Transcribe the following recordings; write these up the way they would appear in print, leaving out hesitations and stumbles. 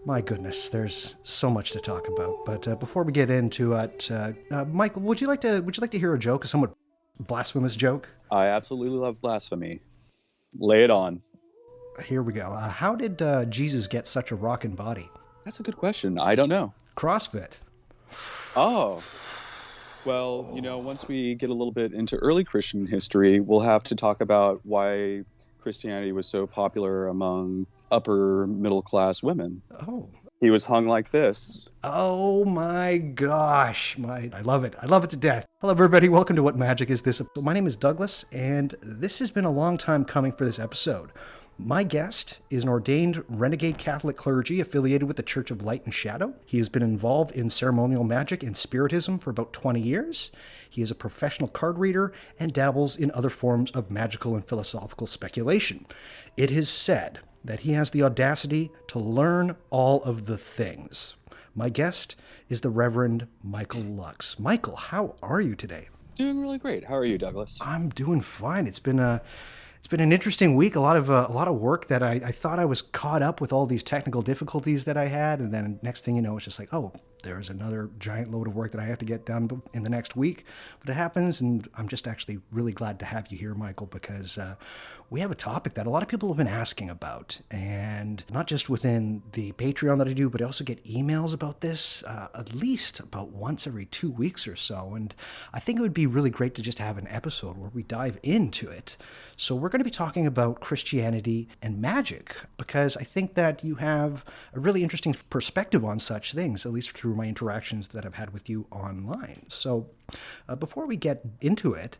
My goodness, there's so much to talk about. But before we get into it, Michael, would you like to hear a joke, a somewhat blasphemous joke? I absolutely love blasphemy. Lay it on. Here we go. How did Jesus get such a rockin' body? That's a good question. I don't know. CrossFit. Oh, well, once we get a little bit into early Christian history, we'll have to talk about why Christianity was so popular among upper middle class women. Oh. He was hung like this. Oh my gosh. I love it. I love it to death. Hello everybody, welcome to What Magic Is This? My name is Douglas, and this has been a long time coming for this episode. My guest is an ordained renegade Catholic clergy affiliated with the Church of Light and Shadow. He has been involved in ceremonial magic and spiritism for about 20 years. He is a professional card reader and dabbles in other forms of magical and philosophical speculation. It is said that he has the audacity to learn all of the things. My guest is the Reverend Michael Lux. Michael, how are you today? Doing really great. How are you, Douglas? I'm doing fine. It's been an interesting week. A lot of work that I thought I was caught up with all these technical difficulties that I had, and then next thing you know, it's just like, oh, there's another giant load of work that I have to get done in the next week. But it happens, and I'm just actually really glad to have you here, Michael, because we have a topic that a lot of people have been asking about, and not just within the Patreon that I do, but I also get emails about this at least about once every 2 weeks or so. And I think it would be really great to just have an episode where we dive into it. So we're going to be talking about Christianity and magic, because I think that you have a really interesting perspective on such things, at least through my interactions that I've had with you online. So before we get into it,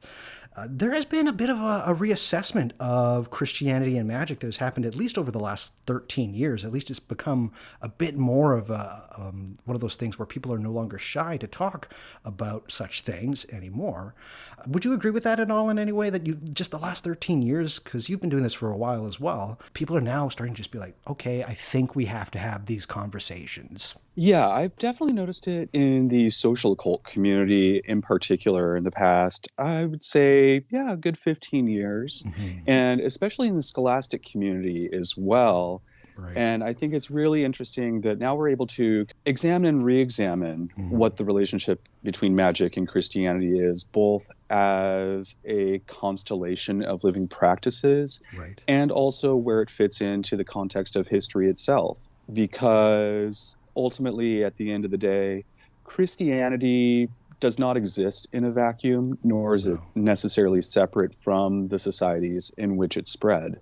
there has been a bit of a reassessment of Christianity and magic that has happened at least over the last 13 years. At least it's become a bit more of one of those things where people are no longer shy to talk about such things anymore. Would you agree with that at all in any way, that you just the last 13 years, because you've been doing this for a while as well, people are now starting to just be like, okay, I think we have to have these conversations? Yeah, I've definitely noticed it in the social occult community in particular in the past, I would say, yeah, a good 15 years. Mm-hmm. And especially in the scholastic community as well. Right. And I think it's really interesting that now we're able to examine and re-examine what the relationship between magic and Christianity is, both as a constellation of living practices, Right. and also where it fits into the context of history itself. Because ultimately, at the end of the day, Christianity does not exist in a vacuum, nor is it necessarily separate from the societies in which it spread.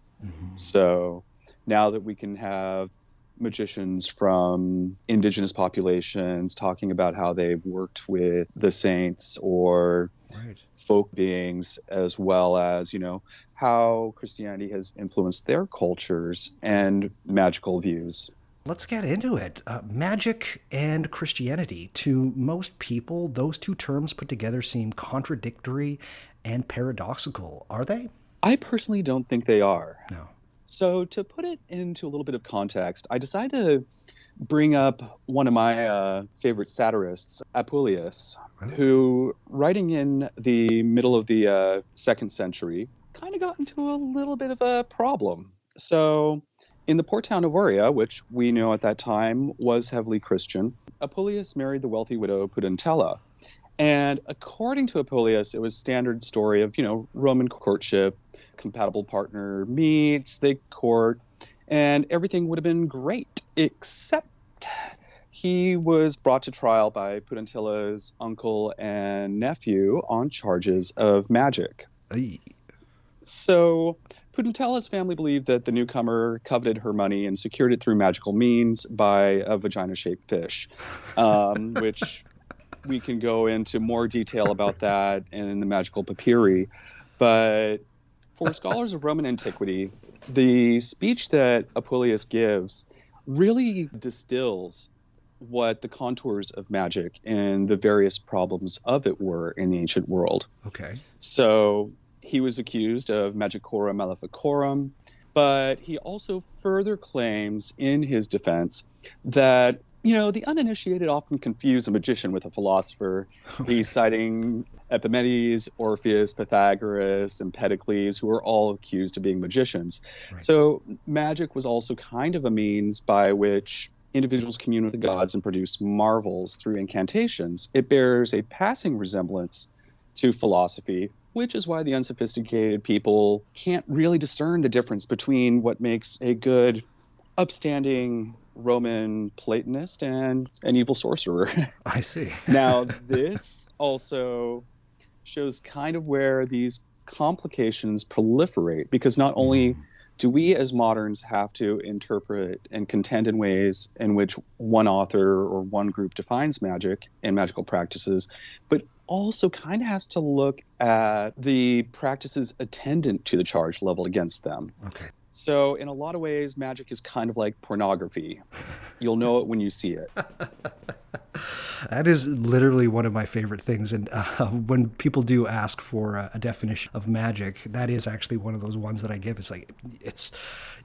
So now that we can have magicians from indigenous populations talking about how they've worked with the saints or folk beings, as well as, how Christianity has influenced their cultures and magical views. Let's get into it. Magic and Christianity. To most people, those two terms put together seem contradictory and paradoxical. Are they? I personally don't think they are. No. So to put it into a little bit of context, I decided to bring up one of my favorite satirists, Apuleius, who, writing in the middle of the 2nd century, kind of got into a little bit of a problem. So in the port town of Aurea, which we know at that time was heavily Christian, Apuleius married the wealthy widow Pudentella. And according to Apuleius, it was standard story of, Roman courtship, compatible partner meets, they court, and everything would have been great, except he was brought to trial by Pudentella's uncle and nephew on charges of magic. Aye. So Pudentella's family believed that the newcomer coveted her money and secured it through magical means by a vagina-shaped fish, which we can go into more detail about that in the magical papyri. But for scholars of Roman antiquity, the speech that Apuleius gives really distills what the contours of magic and the various problems of it were in the ancient world. Okay. So he was accused of magicorum maleficorum, but he also further claims in his defense that, the uninitiated often confuse a magician with a philosopher. He's citing Epimedes, Orpheus, Pythagoras, Empedocles, who are all accused of being magicians. Right. So magic was also kind of a means by which individuals commune with the gods and produce marvels through incantations, it bears a passing resemblance to philosophy, which is why the unsophisticated people can't really discern the difference between what makes a good, upstanding Roman Platonist and an evil sorcerer. I see. Now, this also shows kind of where these complications proliferate, because not only do we as moderns have to interpret and contend in ways in which one author or one group defines magic and magical practices, but also kind of has to look at the practices attendant to the charge leveled against them. Okay. So in a lot of ways, magic is kind of like pornography. You'll know it when you see it. That is literally one of my favorite things. And when people do ask for a definition of magic, that is actually one of those ones that I give. It's like,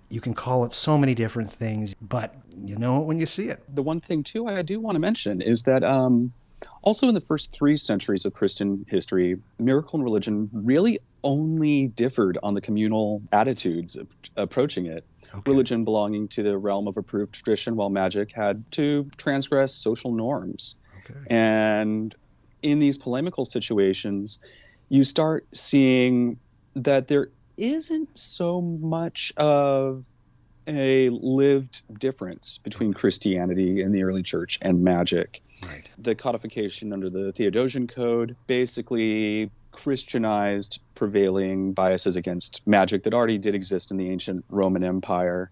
you can call it so many different things, but you know it when you see it. The one thing, too, I do want to mention is that also in the first 3 centuries of Christian history, miracle and religion really only differed on the communal attitudes approaching it. Okay. Religion belonging to the realm of approved tradition, while magic had to transgress social norms. Okay. And in these polemical situations, you start seeing that there isn't so much of a lived difference between Christianity in the early church and magic. Right. The codification under the Theodosian Code basically Christianized prevailing biases against magic that already did exist in the ancient Roman Empire.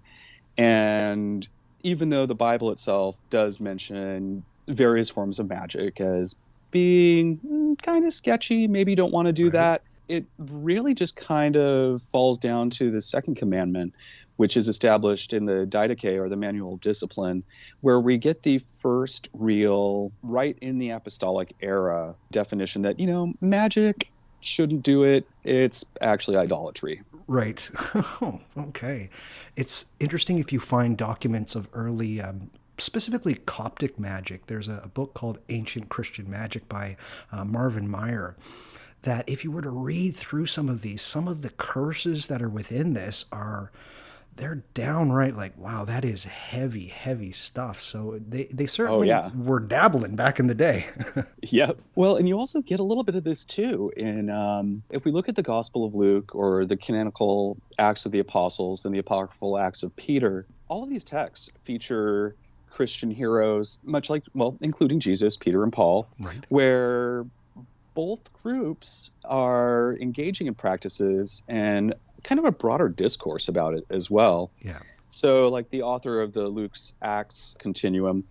And even though the Bible itself does mention various forms of magic as being kind of sketchy, maybe you don't want to do that, it really just kind of falls down to the second commandment, which is established in the Didache, or the Manual of Discipline, where we get the first real, right in the apostolic era, definition that, magic, shouldn't do it. It's actually idolatry. Right. Okay. It's interesting if you find documents of early, specifically Coptic magic. There's a book called Ancient Christian Magic by Marvin Meyer, that if you were to read through some of the curses that are within this they're downright like, wow, that is heavy, heavy stuff. So they certainly were dabbling back in the day. Yep. Well, and you also get a little bit of this too in if we look at the Gospel of Luke, or the canonical Acts of the Apostles and the apocryphal Acts of Peter. All of these texts feature Christian heroes, much like, including Jesus, Peter, and Paul, where both groups are engaging in practices and kind of a broader discourse about it as well. Yeah. So like the author of the Luke's Acts continuum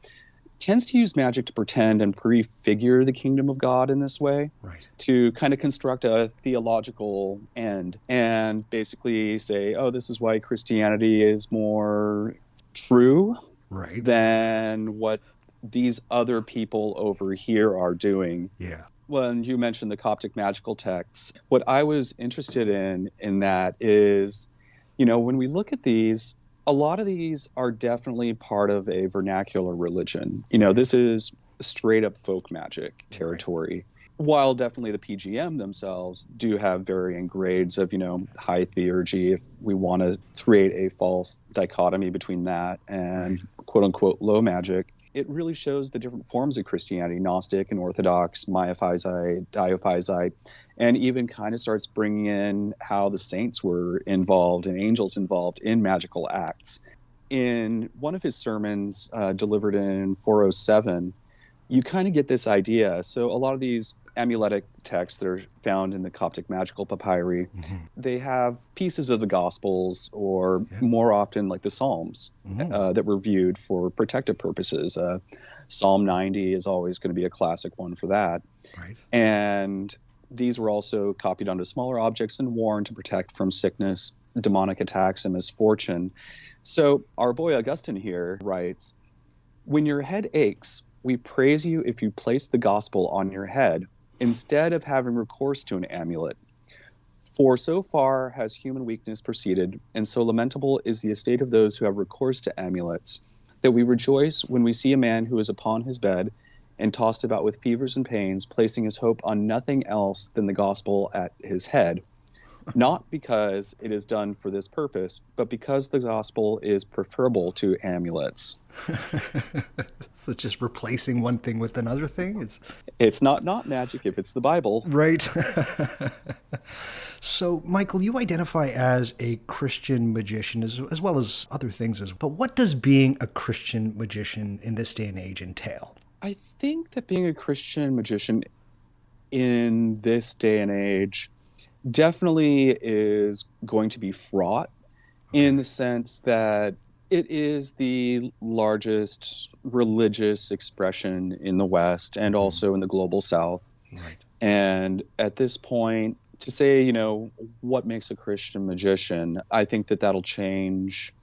tends to use magic to pretend and prefigure the kingdom of God in this way, to kind of construct a theological end and basically say, oh, this is why Christianity is more true than what these other people over here are doing. Yeah. When you mentioned the Coptic magical texts, what I was interested in that is, when we look at these, a lot of these are definitely part of a vernacular religion. This is straight up folk magic territory. While definitely the PGM themselves do have varying grades of, high theurgy, if we want to create a false dichotomy between that and quote unquote low magic. It really shows the different forms of Christianity, Gnostic and Orthodox, Miaphysite, Diophysite, and even kind of starts bringing in how the saints were involved and angels involved in magical acts. In one of his sermons delivered in 407, you kind of get this idea. So a lot of these amuletic texts that are found in the Coptic magical papyri, they have pieces of the Gospels, or more often like the Psalms, that were viewed for protective purposes. Psalm 90 is always going to be a classic one for that. And these were also copied onto smaller objects and worn to protect from sickness, demonic attacks, and misfortune. So our boy Augustine here writes, "When your head aches, we praise you if you place the gospel on your head, instead of having recourse to an amulet. For so far has human weakness proceeded, and so lamentable is the estate of those who have recourse to amulets, that we rejoice when we see a man who is upon his bed, and tossed about with fevers and pains, placing his hope on nothing else than the gospel at his head. not because it is done for this purpose, but because the gospel is preferable to amulets. So just replacing one thing with another thing is It's not magic if it's the Bible. right. So, Michael, you identify as a Christian magician as well as other things as well. But what does being a Christian magician in this day and age entail? I think that being a Christian magician in this day and age definitely is going to be fraught in the sense that it is the largest religious expression in the West and also in the global South. Right. And at this point, to say, what makes a Christian magician, I think that that'll change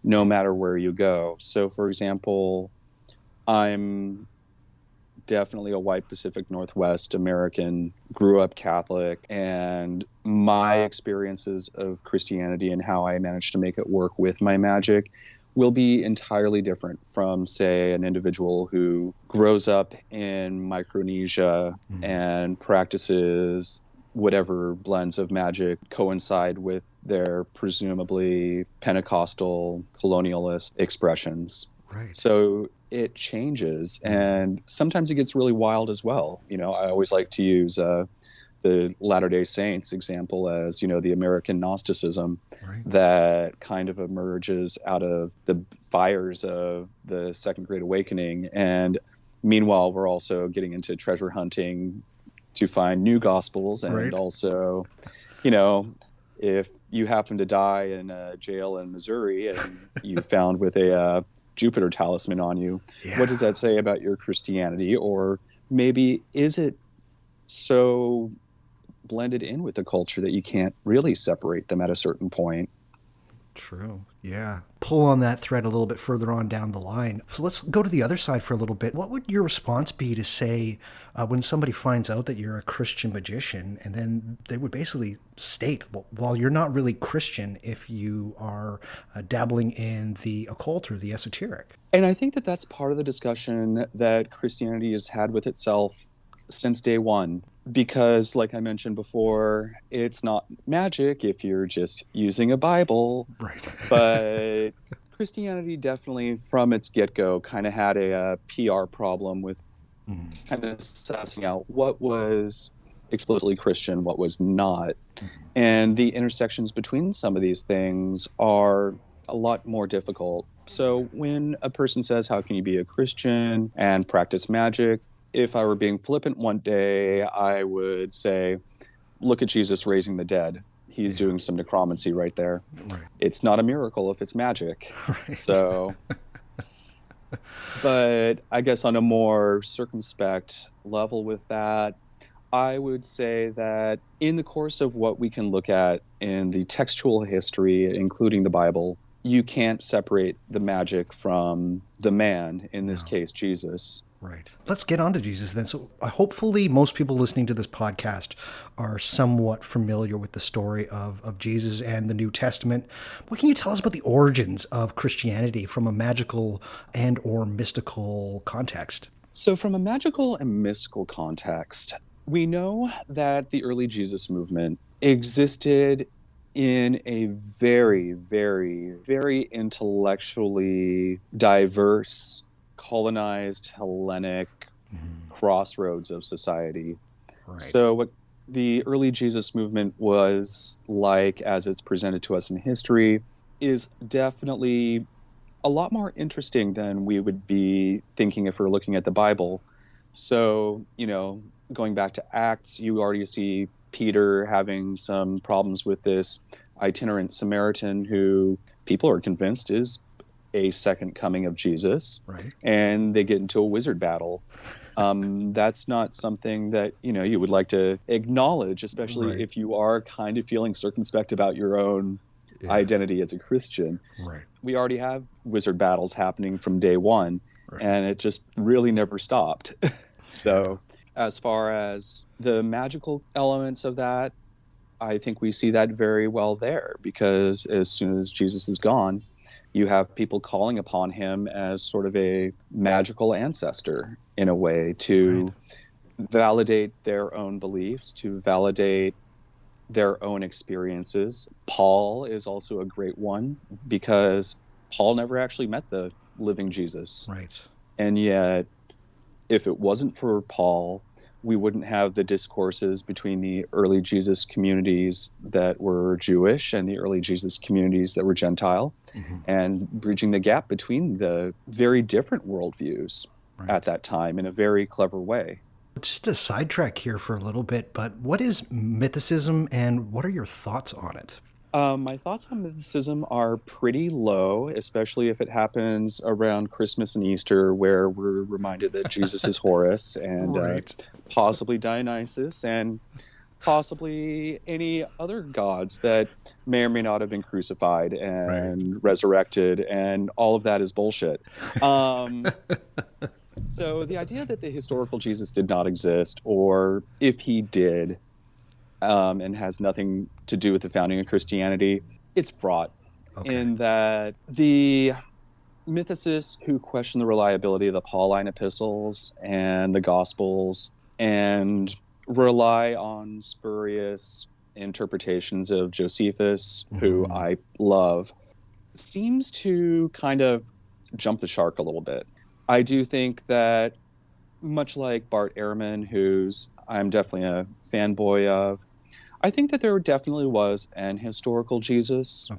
no matter where you go. So, for example, I'm definitely a white Pacific Northwest American, grew up Catholic, and my experiences of Christianity and how I managed to make it work with my magic will be entirely different from, say, an individual who grows up in Micronesia and practices whatever blends of magic coincide with their presumably Pentecostal colonialist expressions. Right. So it changes, and sometimes it gets really wild as well. I always like to use the Latter-day Saints example as, the American Gnosticism that kind of emerges out of the fires of the Second Great Awakening. And meanwhile, we're also getting into treasure hunting to find new gospels. And also, if you happen to die in a jail in Missouri and you found with a Jupiter talisman on you, what does that say about your Christianity? Or maybe is it so blended in with the culture that you can't really separate them at a certain point? True. Yeah. Pull on that thread a little bit further on down the line. So let's go to the other side for a little bit. What would your response be to say when somebody finds out that you're a Christian magician, and then they would basically state, well, you're not really Christian if you are dabbling in the occult or the esoteric? And I think that that's part of the discussion that Christianity has had with itself since day one. Because, like I mentioned before, it's not magic if you're just using a Bible. Right. But Christianity definitely, from its get-go, kind of had a PR problem with kind of sussing out what was explicitly Christian, what was not. And the intersections between some of these things are a lot more difficult. So when a person says, how can you be a Christian and practice magic? If I were being flippant one day, I would say, look at Jesus raising the dead. He's doing some necromancy right there. Right. It's not a miracle if it's magic. Right. So, but I guess on a more circumspect level with that, I would say that in the course of what we can look at in the textual history, including the Bible, you can't separate the magic from the man, in this case, Jesus. Right. Let's get on to Jesus then. So hopefully most people listening to this podcast are somewhat familiar with the story of Jesus and the New Testament. What can you tell us about the origins of Christianity from a magical and or mystical context? So from a magical and mystical context, we know that the early Jesus movement existed in a very, very, very intellectually diverse, colonized Hellenic crossroads of society. Right. So what the early Jesus movement was like, as it's presented to us in history, is definitely a lot more interesting than we would be thinking if we're looking at the Bible. So, going back to Acts, you already see Peter having some problems with this itinerant Samaritan who people are convinced is a second coming of Jesus. Right. And they get into a wizard battle. That's not something that, you would like to acknowledge, especially if you are kind of feeling circumspect about your own identity as a Christian. Right. We already have wizard battles happening from day one, and it just really never stopped. So as far as the magical elements of that, I think we see that very well there, because as soon as Jesus is gone, you have people calling upon him as sort of a magical ancestor in a way to validate their own beliefs, to validate their own experiences. Paul is also a great one because Paul never actually met the living Jesus. Right. And yet, if it wasn't for Paul, we wouldn't have the discourses between the early Jesus communities that were Jewish and the early Jesus communities that were Gentile, and bridging the gap between the very different worldviews at that time in a very clever way. Just a sidetrack here for a little bit, but what is mythicism and what are your thoughts on it? My thoughts on mythicism are pretty low, especially if it happens around Christmas and Easter, where we're reminded that Jesus is Horus and possibly Dionysus and possibly any other gods that may or may not have been crucified and resurrected, and all of that is bullshit. So the idea that the historical Jesus did not exist, or if he did, and has nothing to do with the founding of Christianity, it's fraught in that the mythicists who question the reliability of the Pauline epistles and the Gospels and rely on spurious interpretations of Josephus, who I love, seems to kind of jump the shark a little bit. I do think that, much like Bart Ehrman, who's I'm definitely a fanboy of, I think that there definitely was an historical Jesus.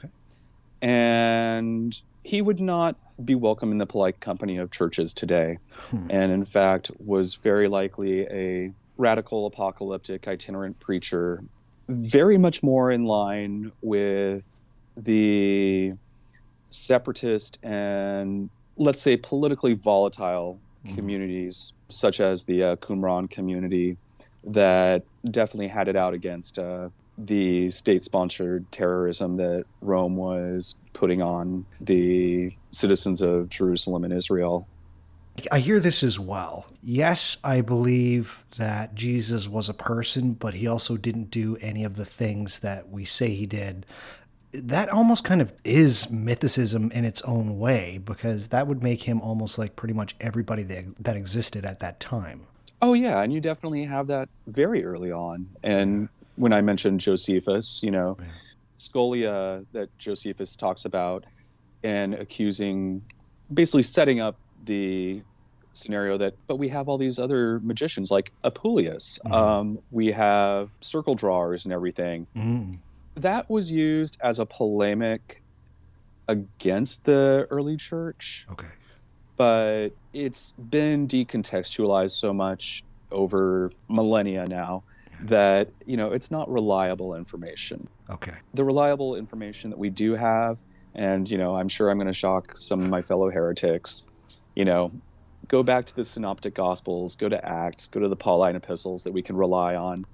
And he would not be welcome in the polite company of churches today. And in fact, was very likely a radical, apocalyptic, itinerant preacher, very much more in line with the separatist and, let's say, politically volatile communities, such as the Qumran community, that definitely had it out against the state-sponsored terrorism that Rome was putting on the citizens of Jerusalem and Israel. I hear this as well. Yes, I believe that Jesus was a person, but he also didn't do any of the things that we say he did. That almost kind of is mythicism in its own way, because that would make him almost like pretty much everybody that existed at that time. Oh, yeah, and you definitely have that very early on. And when I mentioned Josephus, Scholia that Josephus talks about and accusing, basically setting up the scenario that, but we have all these other magicians like Apuleius. We have circle drawers and everything. That was used as a polemic against the early church. But it's been decontextualized so much over millennia now that, it's not reliable information. The reliable information that we do have, and, I'm sure I'm going to shock some of my fellow heretics, go back to the Synoptic Gospels, go to Acts, go to the Pauline epistles that we can rely on,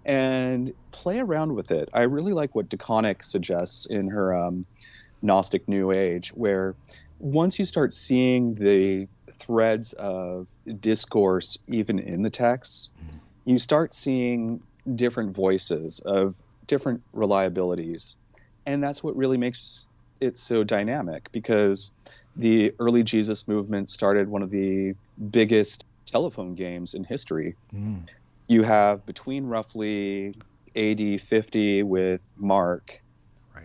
and play around with it. I really like what DeConnick suggests in her Gnostic New Age, where once you start seeing the threads of discourse even in the text, you start seeing different voices of different reliabilities. And that's what really makes it so dynamic, because the early Jesus movement started one of the biggest telephone games in history. You have between roughly AD 50 with Mark,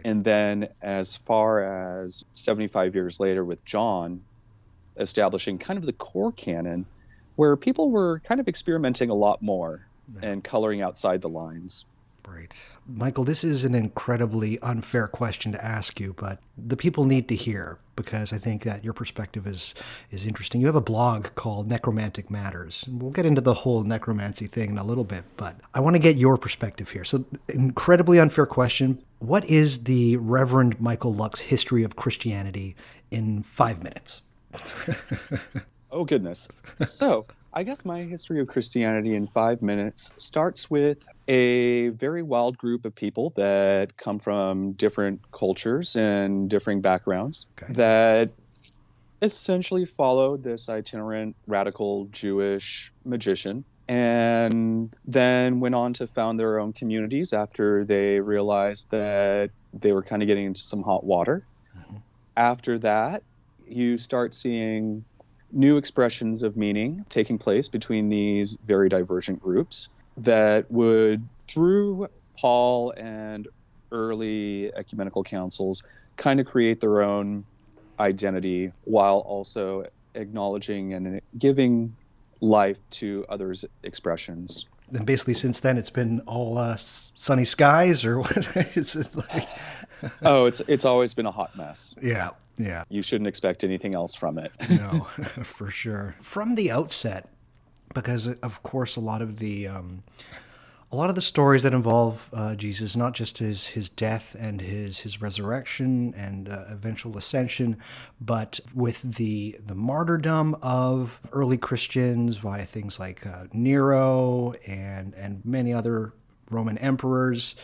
and then as far as 75 years later with John, establishing kind of the core canon, where people were kind of experimenting a lot more and coloring outside the lines. Michael, this is an incredibly unfair question to ask you, but the people need to hear, because I think that your perspective is interesting. You have a blog called Necromantic Matters. We'll get into the whole necromancy thing in a little bit, but I want to get your perspective here. So, incredibly unfair question. What is the Reverend Michael Lux history of Christianity in 5 minutes? Oh, goodness. So, I guess my history of Christianity in 5 minutes starts with a very wild group of people that come from different cultures and differing backgrounds that essentially followed this itinerant radical Jewish magician, and then went on to found their own communities after they realized that they were kind of getting into some hot water. After that, you start seeing new expressions of meaning taking place between these very divergent groups that would, through Paul and early ecumenical councils kind of create their own identity while also acknowledging and giving life to others' expressions. And basically, since then, it's been all sunny skies, or what? Is it like? Oh, it's always been a hot mess. Yeah, yeah. You shouldn't expect anything else from it. No, for sure. From the outset, because of course a lot of the stories that involve Jesus, not just his death and his resurrection and eventual ascension, but with the martyrdom of early Christians via things like Nero and many other Roman emperors,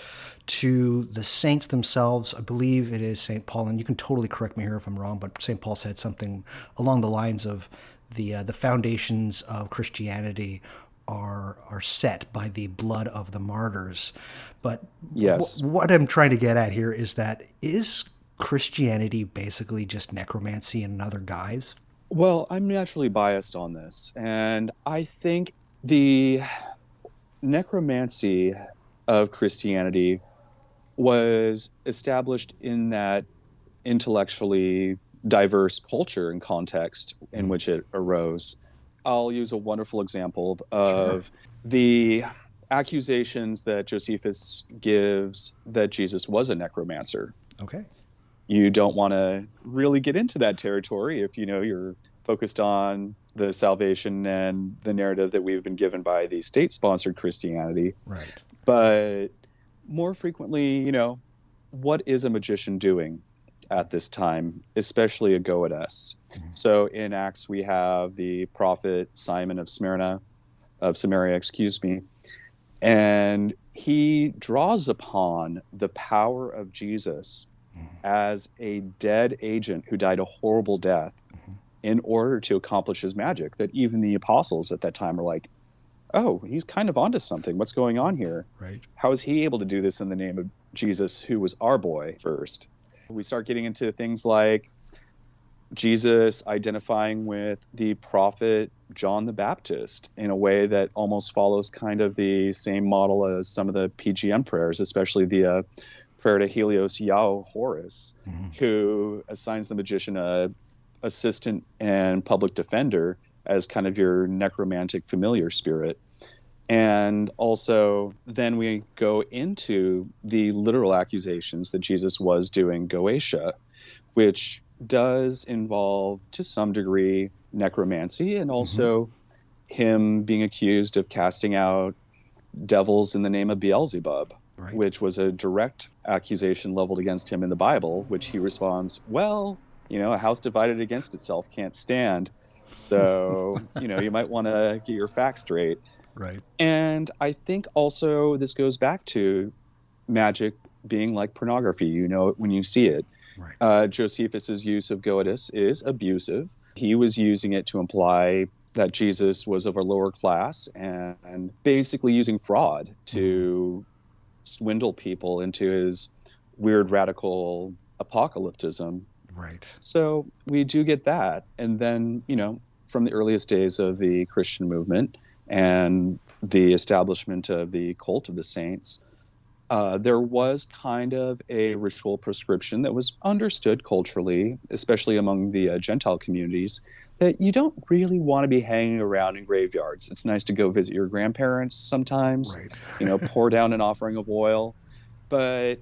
to the saints themselves. I believe it is St. Paul, and you can totally correct me here if I'm wrong, but St. Paul said something along the lines of the foundations of Christianity are set by the blood of the martyrs. But Yes. what I'm trying to get at here is Christianity basically just necromancy in another guise? Well, I'm naturally biased on this, and I think the necromancy of Christianity was established in that intellectually diverse culture and context in which it arose. I'll use a wonderful example of the accusations that Josephus gives that Jesus was a necromancer. Okay. You don't want to really get into that territory if you're focused on the salvation and the narrative that we've been given by the state-sponsored Christianity. Right. But more frequently, what is a magician doing at this time, especially a goddess? Mm-hmm. So in Acts, we have the prophet Simon of Samaria, and he draws upon the power of Jesus as a dead agent who died a horrible death in order to accomplish his magic, that even the apostles at that time are like, oh, he's kind of onto something. What's going on here? Right. How is he able to do this in the name of Jesus, who was our boy first? We start getting into things like Jesus identifying with the prophet John the Baptist in a way that almost follows kind of the same model as some of the PGM prayers, especially the prayer to Helios Yao Horus, who assigns the magician a assistant and public defender as kind of your necromantic familiar spirit. And also then we go into the literal accusations that Jesus was doing Goetia, which does involve to some degree necromancy, and also him being accused of casting out devils in the name of Beelzebub, right, which was a direct accusation leveled against him in the Bible, which he responds, well, a house divided against itself can't stand. So, you might want to get your facts straight. Right. And I think also this goes back to magic being like pornography. You know it when you see it. Right. Josephus's use of goddess is abusive. He was using it to imply that Jesus was of a lower class and basically using fraud to swindle people into his weird radical apocalypticism. Right. So we do get that. And then, from the earliest days of the Christian movement and the establishment of the cult of the saints, there was kind of a ritual prescription that was understood culturally, especially among the Gentile communities, that you don't really want to be hanging around in graveyards. It's nice to go visit your grandparents sometimes, right. Pour down an offering of oil, but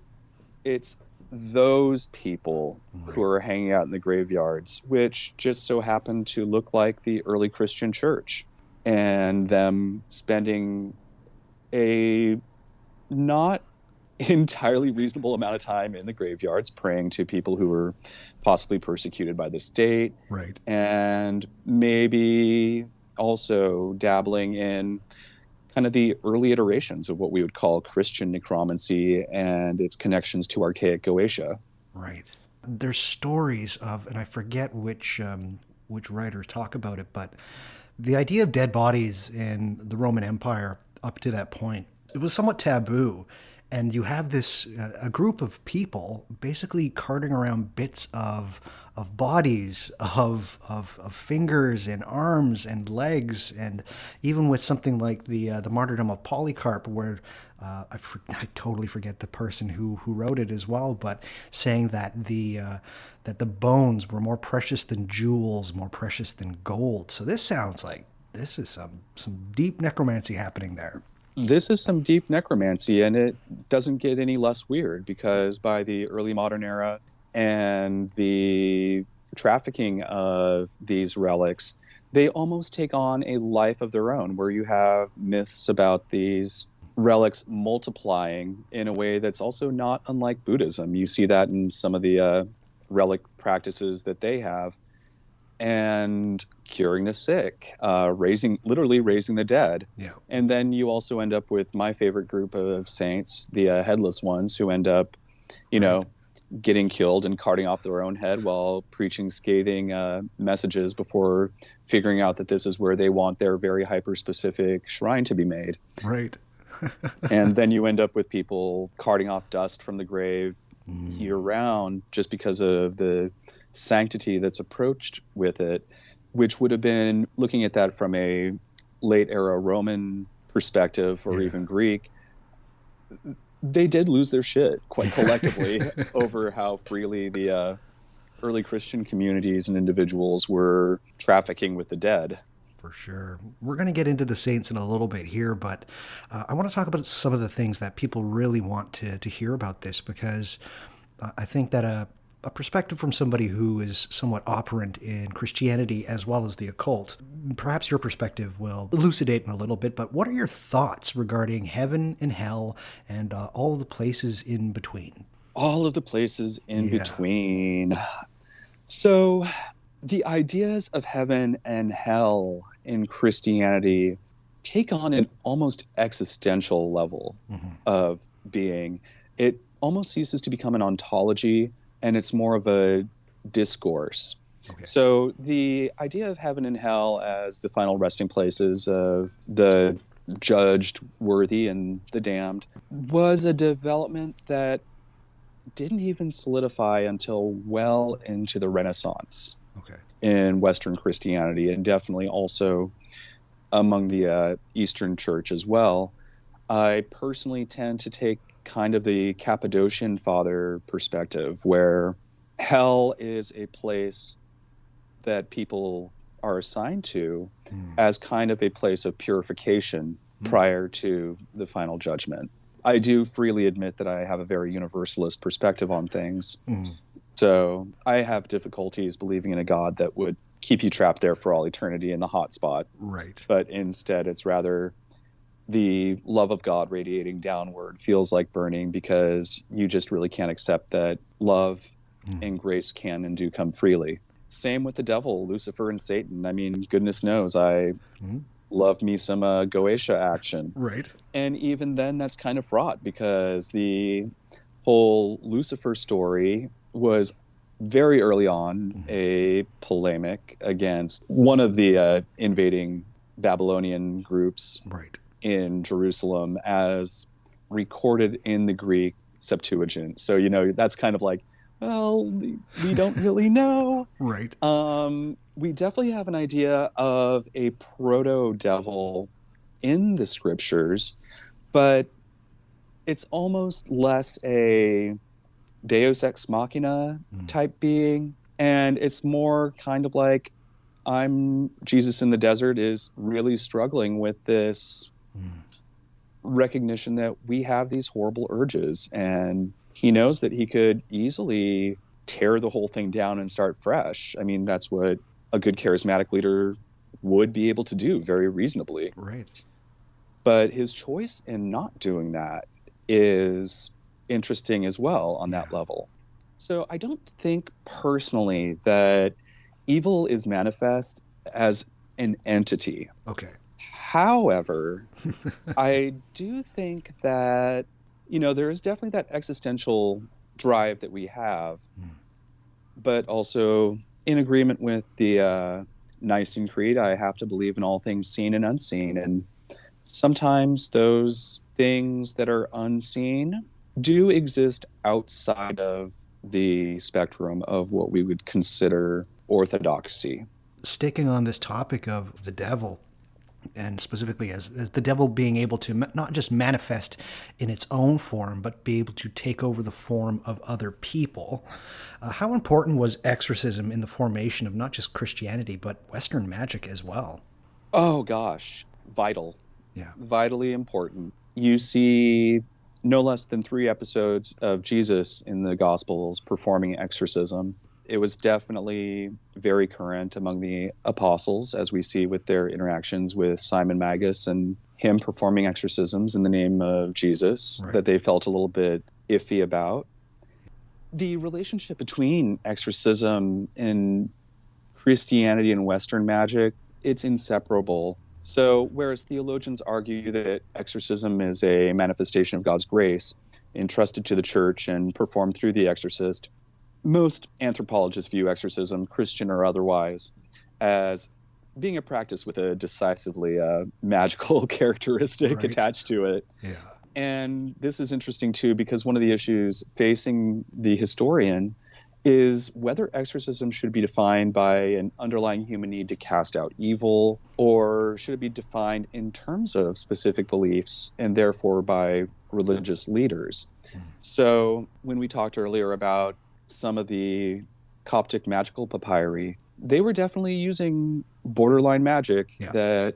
it's those people who are hanging out in the graveyards, which just so happen to look like the early Christian church, and them spending a not entirely reasonable amount of time in the graveyards praying to people who were possibly persecuted by the state. Right. And maybe also dabbling in kind of the early iterations of what we would call Christian necromancy and its connections to archaic Goetia. Right. There's stories of, and I forget which writers talk about it, but the idea of dead bodies in the Roman Empire up to that point, it was somewhat taboo. and you have this a group of people basically carting around bits of bodies, of fingers and arms and legs, and even with something like the martyrdom of Polycarp, where I totally forget the person who wrote it as well, but saying that the bones were more precious than jewels, more precious than gold. So this sounds like this is some deep necromancy happening there. This is some deep necromancy, and it doesn't get any less weird because by the early modern era and the trafficking of these relics, they almost take on a life of their own, where you have myths about these relics multiplying in a way that's also not unlike Buddhism. You see that in some of the relic practices that they have, and curing the sick, literally raising the dead. Yeah. And then you also end up with my favorite group of saints, the headless ones, who end up, getting killed and carting off their own head while preaching scathing messages before figuring out that this is where they want their very hyper-specific shrine to be made. Right. And then you end up with people carting off dust from the grave year-round just because of the sanctity that's approached with it, which would have been, looking at that from a late-era Roman perspective or even Greek, they did lose their shit quite collectively over how freely the early Christian communities and individuals were trafficking with the dead. For sure. We're going to get into the saints in a little bit here, but I want to talk about some of the things that people really want to hear about this, because I think that a perspective from somebody who is somewhat operant in Christianity as well as the occult, perhaps your perspective will elucidate in a little bit, but what are your thoughts regarding heaven and hell and all of the places in between? All of the places in between. So the ideas of heaven and hell in Christianity take on an almost existential level of being. It almost ceases to become an ontology, and it's more of a discourse. Okay. So the idea of heaven and hell as the final resting places of the judged worthy and the damned was a development that didn't even solidify until well into the Renaissance. Okay. In Western Christianity, and definitely also among the Eastern Church as well. I personally tend to take kind of the Cappadocian Father perspective, where hell is a place that people are assigned to as kind of a place of purification prior to the final judgment. I do freely admit that I have a very universalist perspective on things. So I have difficulties believing in a God that would keep you trapped there for all eternity in the hot spot. Right. But instead, it's rather the love of God radiating downward feels like burning, because you just really can't accept that love and grace can and do come freely. Same with the devil, Lucifer, and Satan. I mean, goodness knows, I love me some Goetia action. Right. And even then, that's kind of fraught, because the whole Lucifer story was very early on a polemic against one of the invading Babylonian groups in Jerusalem, as recorded in the Greek Septuagint. So, that's kind of like, well, we don't really know. Right. We definitely have an idea of a proto-devil in the scriptures, but it's almost less a Deus ex machina type being, and it's more kind of like Jesus in the desert is really struggling with this recognition that we have these horrible urges, and he knows that he could easily tear the whole thing down and start fresh. I mean, that's what a good charismatic leader would be able to do very reasonably. Right. But his choice in not doing that is interesting as well on that level. So I don't think personally that evil is manifest as an entity. Okay. However, I do think that, there is definitely that existential drive that we have, but also in agreement with the Nicene Creed, I have to believe in all things seen and unseen. And sometimes those things that are unseen do exist outside of the spectrum of what we would consider orthodoxy. Sticking on this topic of the devil, and specifically as the devil being able to not just manifest in its own form, but be able to take over the form of other people. How important was exorcism in the formation of not just Christianity, but Western magic as well? Oh gosh, vital. Yeah. Vitally important. You see no less than 3 episodes of Jesus in the Gospels performing exorcism. It was definitely very current among the apostles, as we see with their interactions with Simon Magus and him performing exorcisms in the name of Jesus, Right. that they felt a little bit iffy about. The relationship between exorcism and Christianity and Western magic, it's inseparable. So, whereas theologians argue that exorcism is a manifestation of God's grace entrusted to the church and performed through the exorcist, most anthropologists view exorcism, Christian or otherwise, as being a practice with a decisively magical characteristic Right. attached to it. Yeah. And this is interesting too, because one of the issues facing the historian is whether exorcism should be defined by an underlying human need to cast out evil, or should it be defined in terms of specific beliefs and therefore by religious leaders. So when we talked earlier about some of the Coptic magical papyri, they were definitely using borderline magic that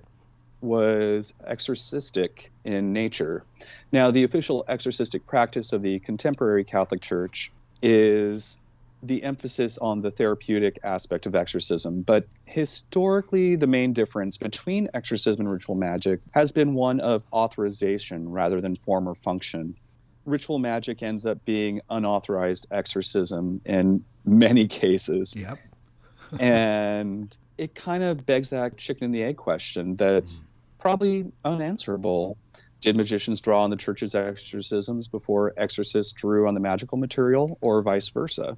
was exorcistic in nature. Now, the official exorcistic practice of the contemporary Catholic Church is the emphasis on the therapeutic aspect of exorcism, but historically the main difference between exorcism and ritual magic has been one of authorization rather than form or function. Ritual magic ends up being unauthorized exorcism in many cases. Yep. And it kind of begs that chicken and the egg question that's probably unanswerable. Did magicians draw on the church's exorcisms before exorcists drew on the magical material, or vice versa?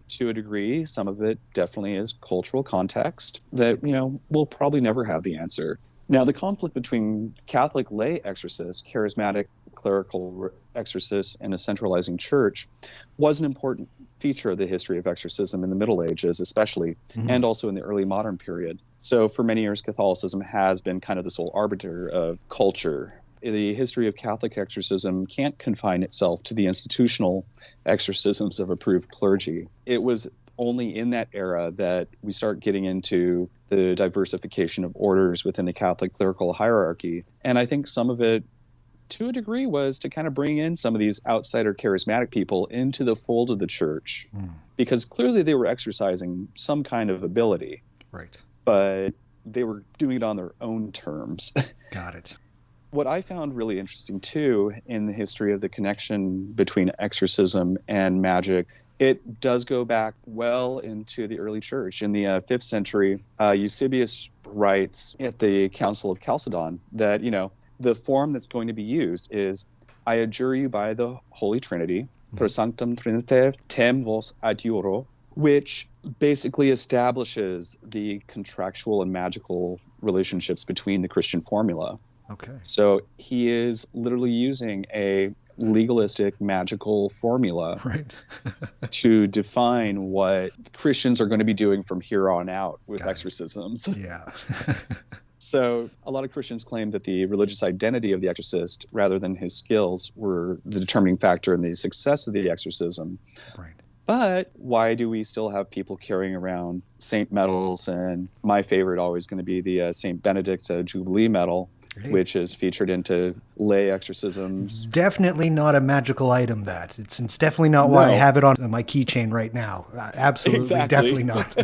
To a degree, some of it definitely is cultural context that, we'll probably never have the answer. Now, the conflict between Catholic lay exorcists, charismatic clerical exorcists, and a centralizing church was an important feature of the history of exorcism in the Middle Ages, especially, and also in the early modern period. So for many years, Catholicism has been kind of the sole arbiter of culture. The history of Catholic exorcism can't confine itself to the institutional exorcisms of approved clergy. It was only in that era that we start getting into the diversification of orders within the Catholic clerical hierarchy. And I think some of it, to a degree, was to kind of bring in some of these outsider charismatic people into the fold of the church, because clearly they were exercising some kind of ability. Right. But they were doing it on their own terms. Got it. What I found really interesting, too, in the history of the connection between exorcism and magic, it does go back well into the early church. In the 5th century, Eusebius writes at the Council of Chalcedon that, the form that's going to be used is, I adjure you by the Holy Trinity, per sanctum Trinitae tem vos adjuro, which basically establishes the contractual and magical relationships between the Christian formula. Okay. So he is literally using a legalistic magical formula to define what Christians are going to be doing from here on out with exorcisms. Yeah. So a lot of Christians claim that the religious identity of the exorcist, rather than his skills, were the determining factor in the success of the exorcism. Right. But why do we still have people carrying around saint medals? And my favorite always going to be the St. Benedict Jubilee medal, which is featured into lay exorcisms. Definitely not a magical item, that. It's definitely not why I have it on my keychain right now. Absolutely, definitely not.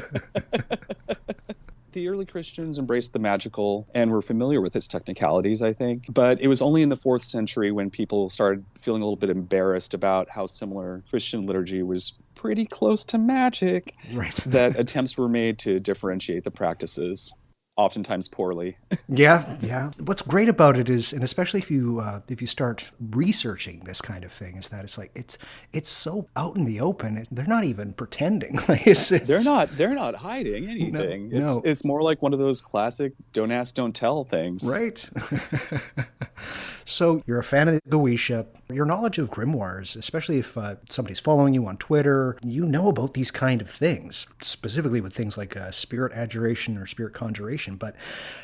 The early Christians embraced the magical and were familiar with its technicalities, I think. But it was only in the 4th century when people started feeling a little bit embarrassed about how similar Christian liturgy was pretty close to magic, that attempts were made to differentiate the practices, oftentimes poorly. Yeah. What's great about it is, and especially if you start researching this kind of thing, is that it's so out in the open. They're not even pretending. They're not hiding anything. No. It's more like one of those classic "don't ask, don't tell" things. Right. So you're a fan of the Goetia. Your knowledge of grimoires, especially if somebody's following you on Twitter, you know about these kind of things, specifically with things like spirit adjuration or spirit conjuration. But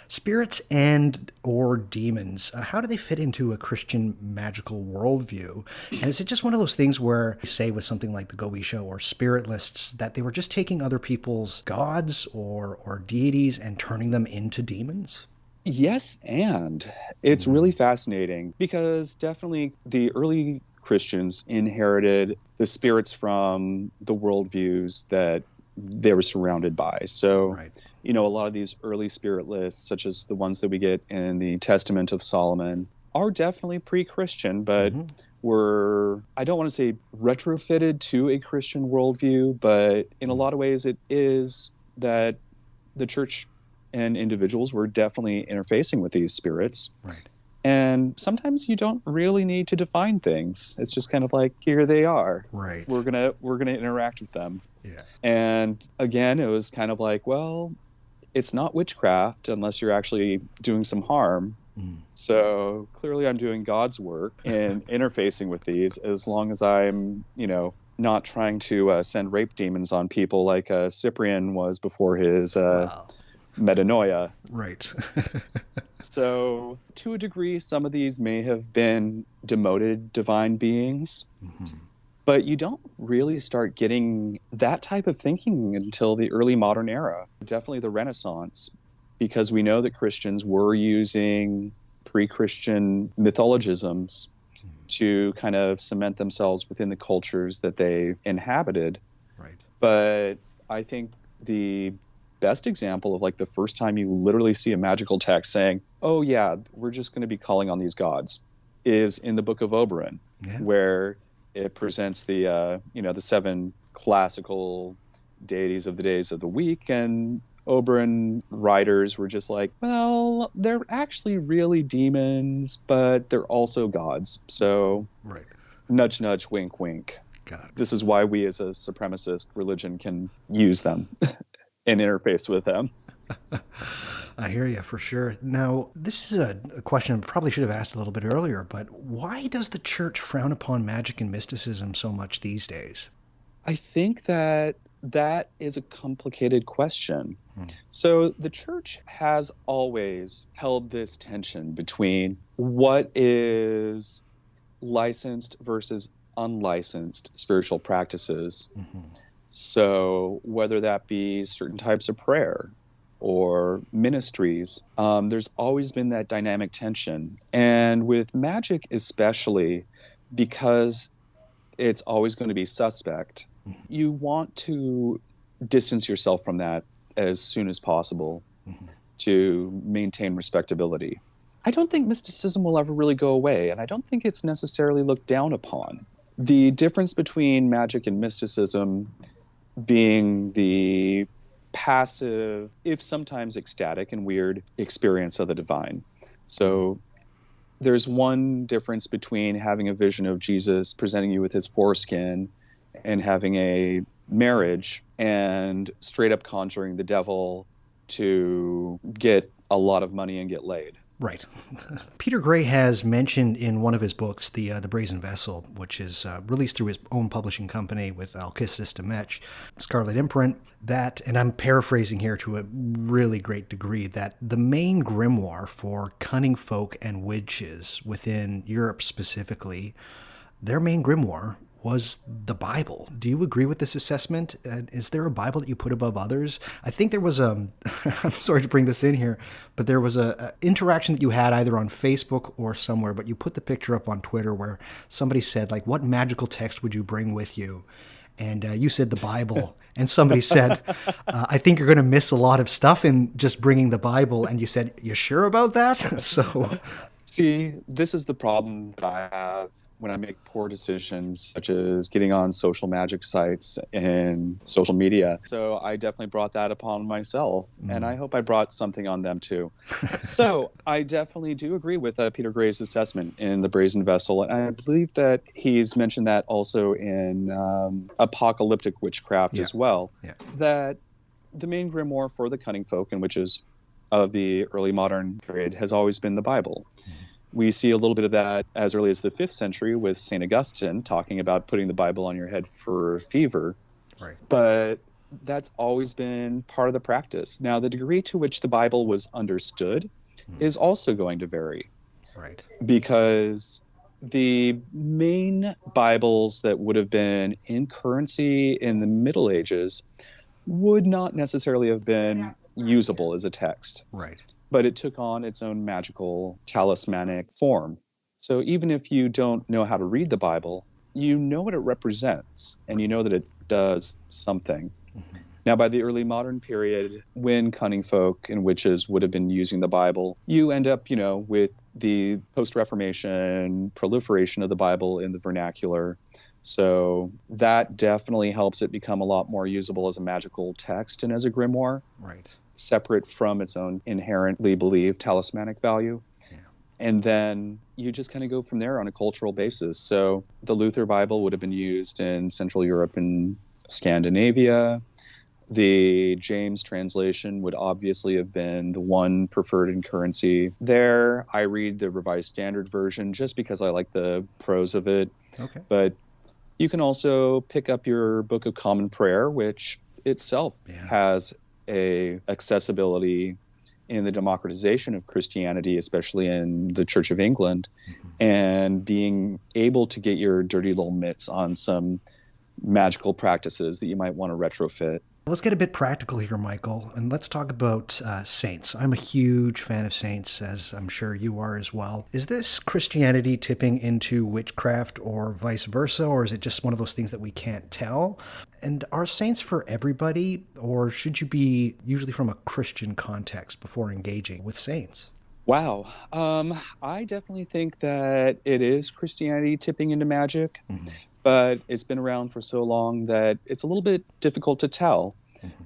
spirits and or demons, how do they fit into a Christian magical worldview? And is it just one of those things where, say, with something like the Goetia or spirit lists, that they were just taking other people's gods or deities and turning them into demons? Yes, and it's really fascinating because definitely the early Christians inherited the spirits from the worldviews that they were surrounded by. So, Right. a lot of these early spirit lists, such as the ones that we get in the Testament of Solomon, are definitely pre-Christian, but were, I don't want to say retrofitted to a Christian worldview, but in a lot of ways it is that the church and individuals were definitely interfacing with these spirits. Right. And sometimes you don't really need to define things. It's just kind of like, here they are. Right. We're gonna interact with them. Yeah. And again, it was kind of like, well, it's not witchcraft unless you're actually doing some harm. So clearly I'm doing God's work in interfacing with these, as long as I'm, not trying to send rape demons on people like Cyprian was before his metanoia. Right. So to a degree, some of these may have been demoted divine beings, but you don't really start getting that type of thinking until the early modern era, definitely the Renaissance, because we know that Christians were using pre-Christian mythologisms to kind of cement themselves within the cultures that they inhabited. Right. But I think the best example of like the first time you literally see a magical text saying, oh yeah, we're just going to be calling on these gods, is in the Book of Oberon, where it presents the the 7 classical deities of the days of the week, and Oberon writers were just like, well, they're actually really demons, but they're also gods. So nudge, nudge, wink, wink. God. This is why we as a supremacist religion can use them and interface with them. I hear you for sure. Now, this is a question I probably should have asked a little bit earlier, but why does the church frown upon magic and mysticism so much these days? I think that is a complicated question. So the church has always held this tension between what is licensed versus unlicensed spiritual practices. So whether that be certain types of prayer or ministries, there's always been that dynamic tension. And with magic especially, because it's always going to be suspect, you want to distance yourself from that as soon as possible to maintain respectability. I don't think mysticism will ever really go away, and I don't think it's necessarily looked down upon. The difference between magic and mysticism being the passive, if sometimes ecstatic and weird, experience of the divine. So there's one difference between having a vision of Jesus presenting you with his foreskin and having a marriage and straight up conjuring the devil to get a lot of money and get laid. Right. Peter Gray has mentioned in one of his books, The Brazen Vessel, which is released through his own publishing company with Alkistis de Metz, Scarlet Imprint, that, and I'm paraphrasing here to a really great degree, that the main grimoire for cunning folk and witches within Europe specifically, their main grimoire was the Bible. Do you agree with this assessment? Is there a Bible that you put above others? I think there was I'm sorry to bring this in here, but there was a interaction that you had either on Facebook or somewhere, but you put the picture up on Twitter where somebody said, like, what magical text would you bring with you? And you said the Bible. And somebody said, I think you're going to miss a lot of stuff in just bringing the Bible. And you said, you sure about that? So, see, this is the problem that I have when I make poor decisions, such as getting on social magic sites and social media. So I definitely brought that upon myself, and I hope I brought something on them too. So I definitely do agree with Peter Gray's assessment in The Brazen Vessel, and I believe that he's mentioned that also in Apocalyptic Witchcraft as well, that the main grimoire for the cunning folk and witches of the early modern period has always been the Bible. We see a little bit of that as early as the 5th century with St. Augustine talking about putting the Bible on your head for fever. Right. But that's always been part of the practice. Now, the degree to which the Bible was understood is also going to vary. Right. Because the main Bibles that would have been in currency in the Middle Ages would not necessarily have been usable as a text. Right. But it took on its own magical talismanic form. So even if you don't know how to read the Bible, you know what it represents and you know that it does something. Now, by the early modern period, when cunning folk and witches would have been using the Bible, you end up, with the post-Reformation proliferation of the Bible in the vernacular. So that definitely helps it become a lot more usable as a magical text and as a grimoire. Right. Separate from its own inherently believed talismanic value. Yeah. And then you just kind of go from there on a cultural basis. So the Luther Bible would have been used in Central Europe and Scandinavia. The James translation would obviously have been the one preferred in currency there. I read the Revised Standard Version just because I like the prose of it. Okay. But you can also pick up your Book of Common Prayer, which itself has a accessibility in the democratization of Christianity, especially in the Church of England, and being able to get your dirty little mitts on some magical practices that you might want to retrofit. Let's get a bit practical here, Michael, and let's talk about saints. I'm a huge fan of saints, as I'm sure you are as well. Is this Christianity tipping into witchcraft or vice versa, or is it just one of those things that we can't tell? And are saints for everybody, or should you be usually from a Christian context before engaging with saints? Wow. I definitely think that it is Christianity tipping into magic, but it's been around for so long that it's a little bit difficult to tell.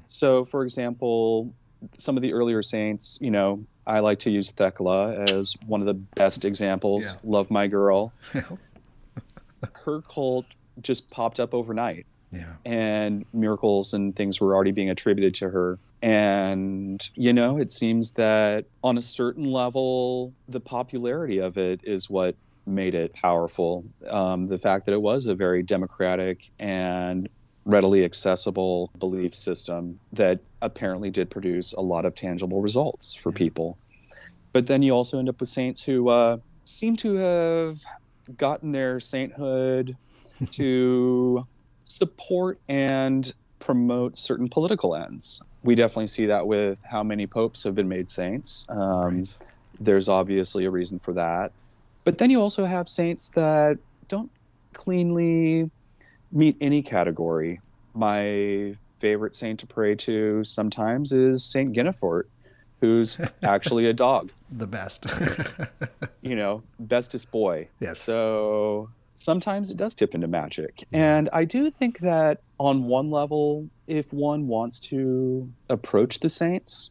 So, for example, some of the earlier saints, I like to use Thecla as one of the best examples. Yeah. Love my girl. Her cult just popped up overnight. Yeah. And miracles and things were already being attributed to her. And, it seems that on a certain level, the popularity of it is what made it powerful. The fact that it was a very democratic and readily accessible belief system that apparently did produce a lot of tangible results for people. But then you also end up with saints who seem to have gotten their sainthood to support and promote certain political ends. We definitely see that with how many popes have been made saints. There's obviously a reason for that. But then you also have saints that don't cleanly meet any category. My favorite saint to pray to sometimes is Saint Guinevere, who's actually a dog. The best. Bestest boy. Yes. So sometimes it does tip into magic. And I do think that on one level, if one wants to approach the saints,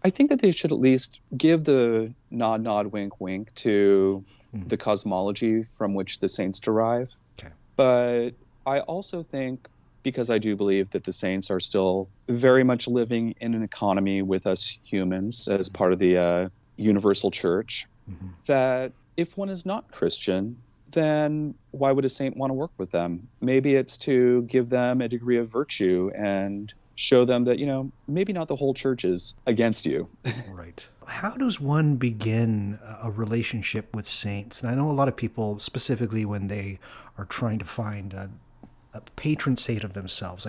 I think that they should at least give the nod, nod, wink, wink to the cosmology from which the saints derive. Okay. But I also think, because I do believe that the saints are still very much living in an economy with us humans as part of the universal church, that if one is not Christian, then why would a saint want to work with them? Maybe it's to give them a degree of virtue and show them that, maybe not the whole church is against you. Right. How does one begin a relationship with saints? And I know a lot of people, specifically when they are trying to find a patron saint of themselves,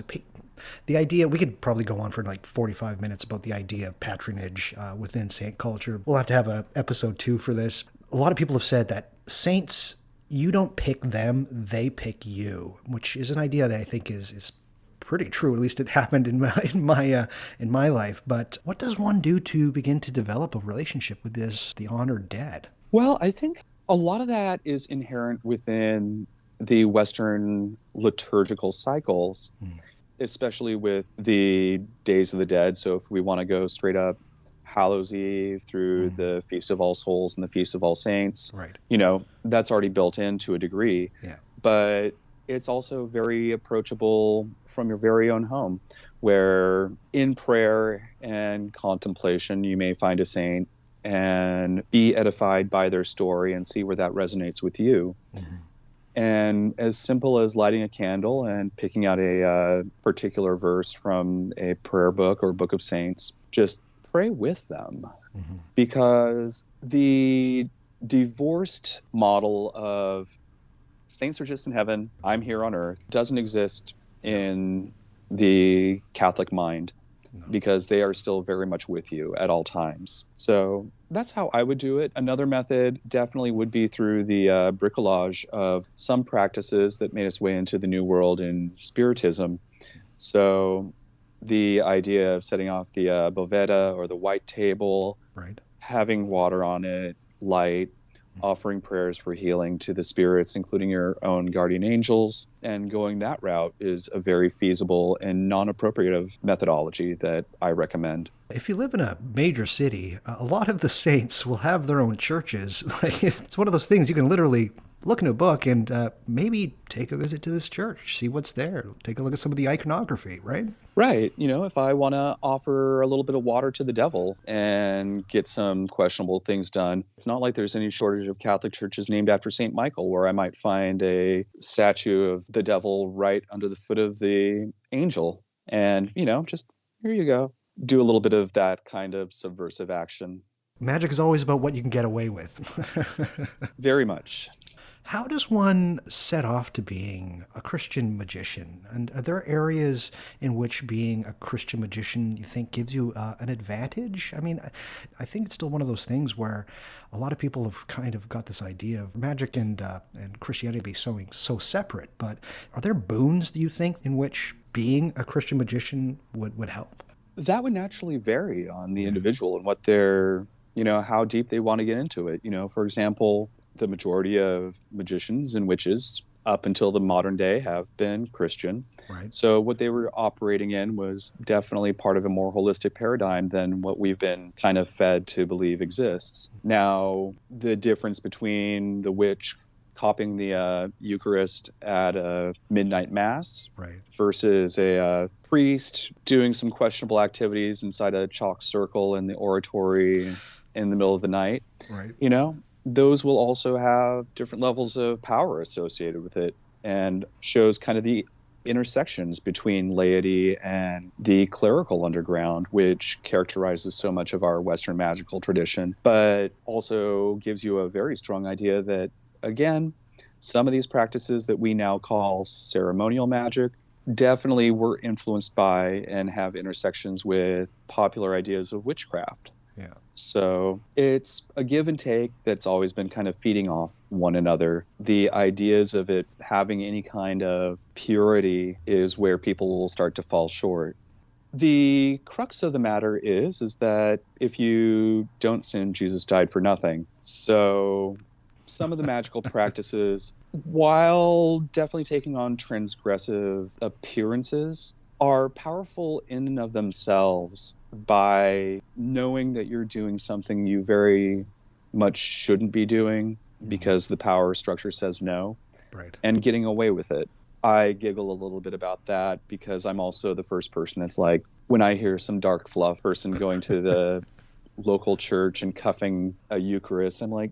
the idea, we could probably go on for like 45 minutes about the idea of patronage within saint culture. We'll have to have a episode 2 for this. A lot of people have said that saints, you don't pick them, they pick you, which is an idea that I think is pretty true. At least it happened in my life. But what does one do to begin to develop a relationship with the honored dead? Well, I think a lot of that is inherent within the Western liturgical cycles, especially with the Days of the Dead. So if we want to go straight up Hallows Eve through the Feast of All Souls and the Feast of All Saints, right? That's already built in to a degree. Yeah. But it's also very approachable from your very own home, where in prayer and contemplation, you may find a saint and be edified by their story and see where that resonates with you. Mm-hmm. And as simple as lighting a candle and picking out a particular verse from a prayer book or book of saints, just pray with them. Mm-hmm. Because the divorced model of saints are just in heaven, I'm here on earth, doesn't exist in the Catholic mind. No. Because they are still very much with you at all times. So that's how I would do it. Another method definitely would be through the bricolage of some practices that made its way into the New World in Spiritism. So the idea of setting off the boveda or the white table, Right. having water on it, light, offering prayers for healing to the spirits, including your own guardian angels, and going that route is a very feasible and non-appropriative methodology that I recommend. If you live in a major city, a lot of the saints will have their own churches. Like, it's one of those things you can literally look in a book and maybe take a visit to this church, see what's there, take a look at some of the iconography, right? Right. If I want to offer a little bit of water to the devil and get some questionable things done, it's not like there's any shortage of Catholic churches named after St. Michael where I might find a statue of the devil right under the foot of the angel. And, just here you go. Do a little bit of that kind of subversive action. Magic is always about what you can get away with. Very much. How does one set off to being a Christian magician? And are there areas in which being a Christian magician you think gives you an advantage? I mean, I think it's still one of those things where a lot of people have kind of got this idea of magic and Christianity being so separate. But are there boons, do you think, in which being a Christian magician would help? That would naturally vary on the individual and what they're, how deep they want to get into it. For example, the majority of magicians and witches up until the modern day have been Christian. Right. So what they were operating in was definitely part of a more holistic paradigm than what we've been kind of fed to believe exists. Now, the difference between the witch copying the Eucharist at a midnight mass versus a priest doing some questionable activities inside a chalk circle in the oratory in the middle of the night. Right. Those will also have different levels of power associated with it, and shows kind of the intersections between laity and the clerical underground, which characterizes so much of our Western magical tradition, but also gives you a very strong idea that, again, some of these practices that we now call ceremonial magic definitely were influenced by and have intersections with popular ideas of witchcraft. Yeah. So it's a give and take that's always been kind of feeding off one another. The ideas of it having any kind of purity is where people will start to fall short. The crux of the matter is that if you don't sin, Jesus died for nothing. So some of the magical practices, while definitely taking on transgressive appearances, are powerful in and of themselves by knowing that you're doing something you very much shouldn't be doing because the power structure says no, Right. and getting away with it. I giggle a little bit about that because I'm also the first person that's like, when I hear some dark fluff person going to the local church and cuffing a Eucharist, I'm like,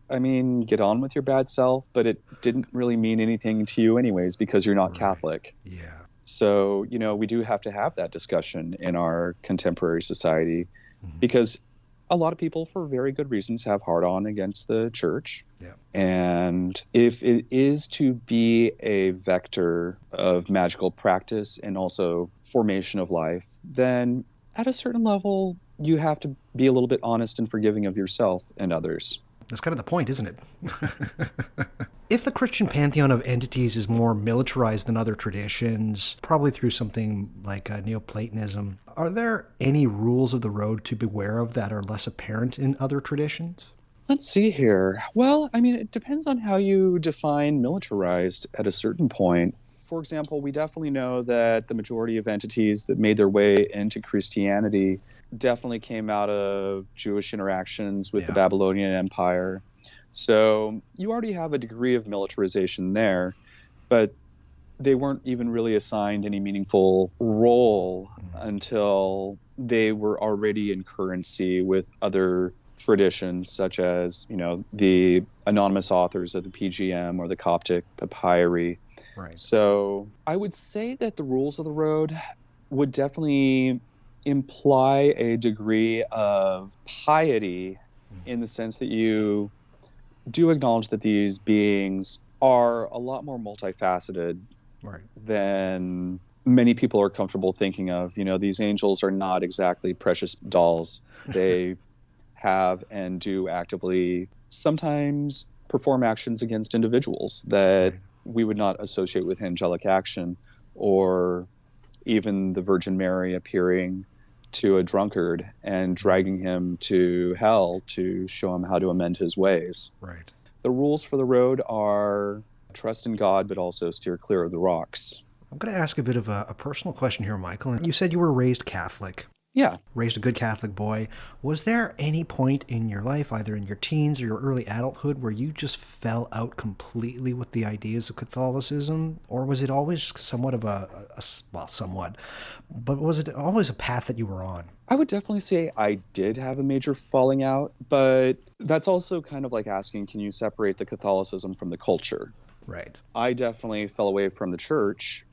I mean, get on with your bad self, but it didn't really mean anything to you anyways because you're not Catholic. Yeah. So, we do have to have that discussion in our contemporary society because a lot of people, for very good reasons, have hard on against the church. Yeah. And if it is to be a vector of magical practice and also formation of life, then at a certain level, you have to be a little bit honest and forgiving of yourself and others. That's kind of the point, isn't it? If the Christian pantheon of entities is more militarized than other traditions, probably through something like Neoplatonism, are there any rules of the road to beware of that are less apparent in other traditions? Let's see here. Well, I mean, it depends on how you define militarized at a certain point. For example, we definitely know that the majority of entities that made their way into Christianity definitely came out of Jewish interactions with the Babylonian Empire. So you already have a degree of militarization there, but they weren't even really assigned any meaningful role until they were already in currency with other traditions such as, the anonymous authors of the PGM or the Coptic papyri. Right. So I would say that the rules of the road would definitely imply a degree of piety in the sense that you do acknowledge that these beings are a lot more multifaceted Right. than many people are comfortable thinking of. These angels are not exactly precious dolls. They have and do actively sometimes perform actions against individuals that Right. we would not associate with angelic action, or even the Virgin Mary appearing to a drunkard and dragging him to hell to show him how to amend his ways. Right. The rules for the road are trust in God, but also steer clear of the rocks. I'm going to ask a bit of a personal question here, Michael. You said you were raised Catholic. Yeah. Raised a good Catholic boy. Was there any point in your life, either in your teens or your early adulthood, where you just fell out completely with the ideas of Catholicism? Or was it always somewhat of somewhat, but was it always a path that you were on? I would definitely say I did have a major falling out, but that's also kind of like asking, can you separate the Catholicism from the culture? Right. I definitely fell away from the church,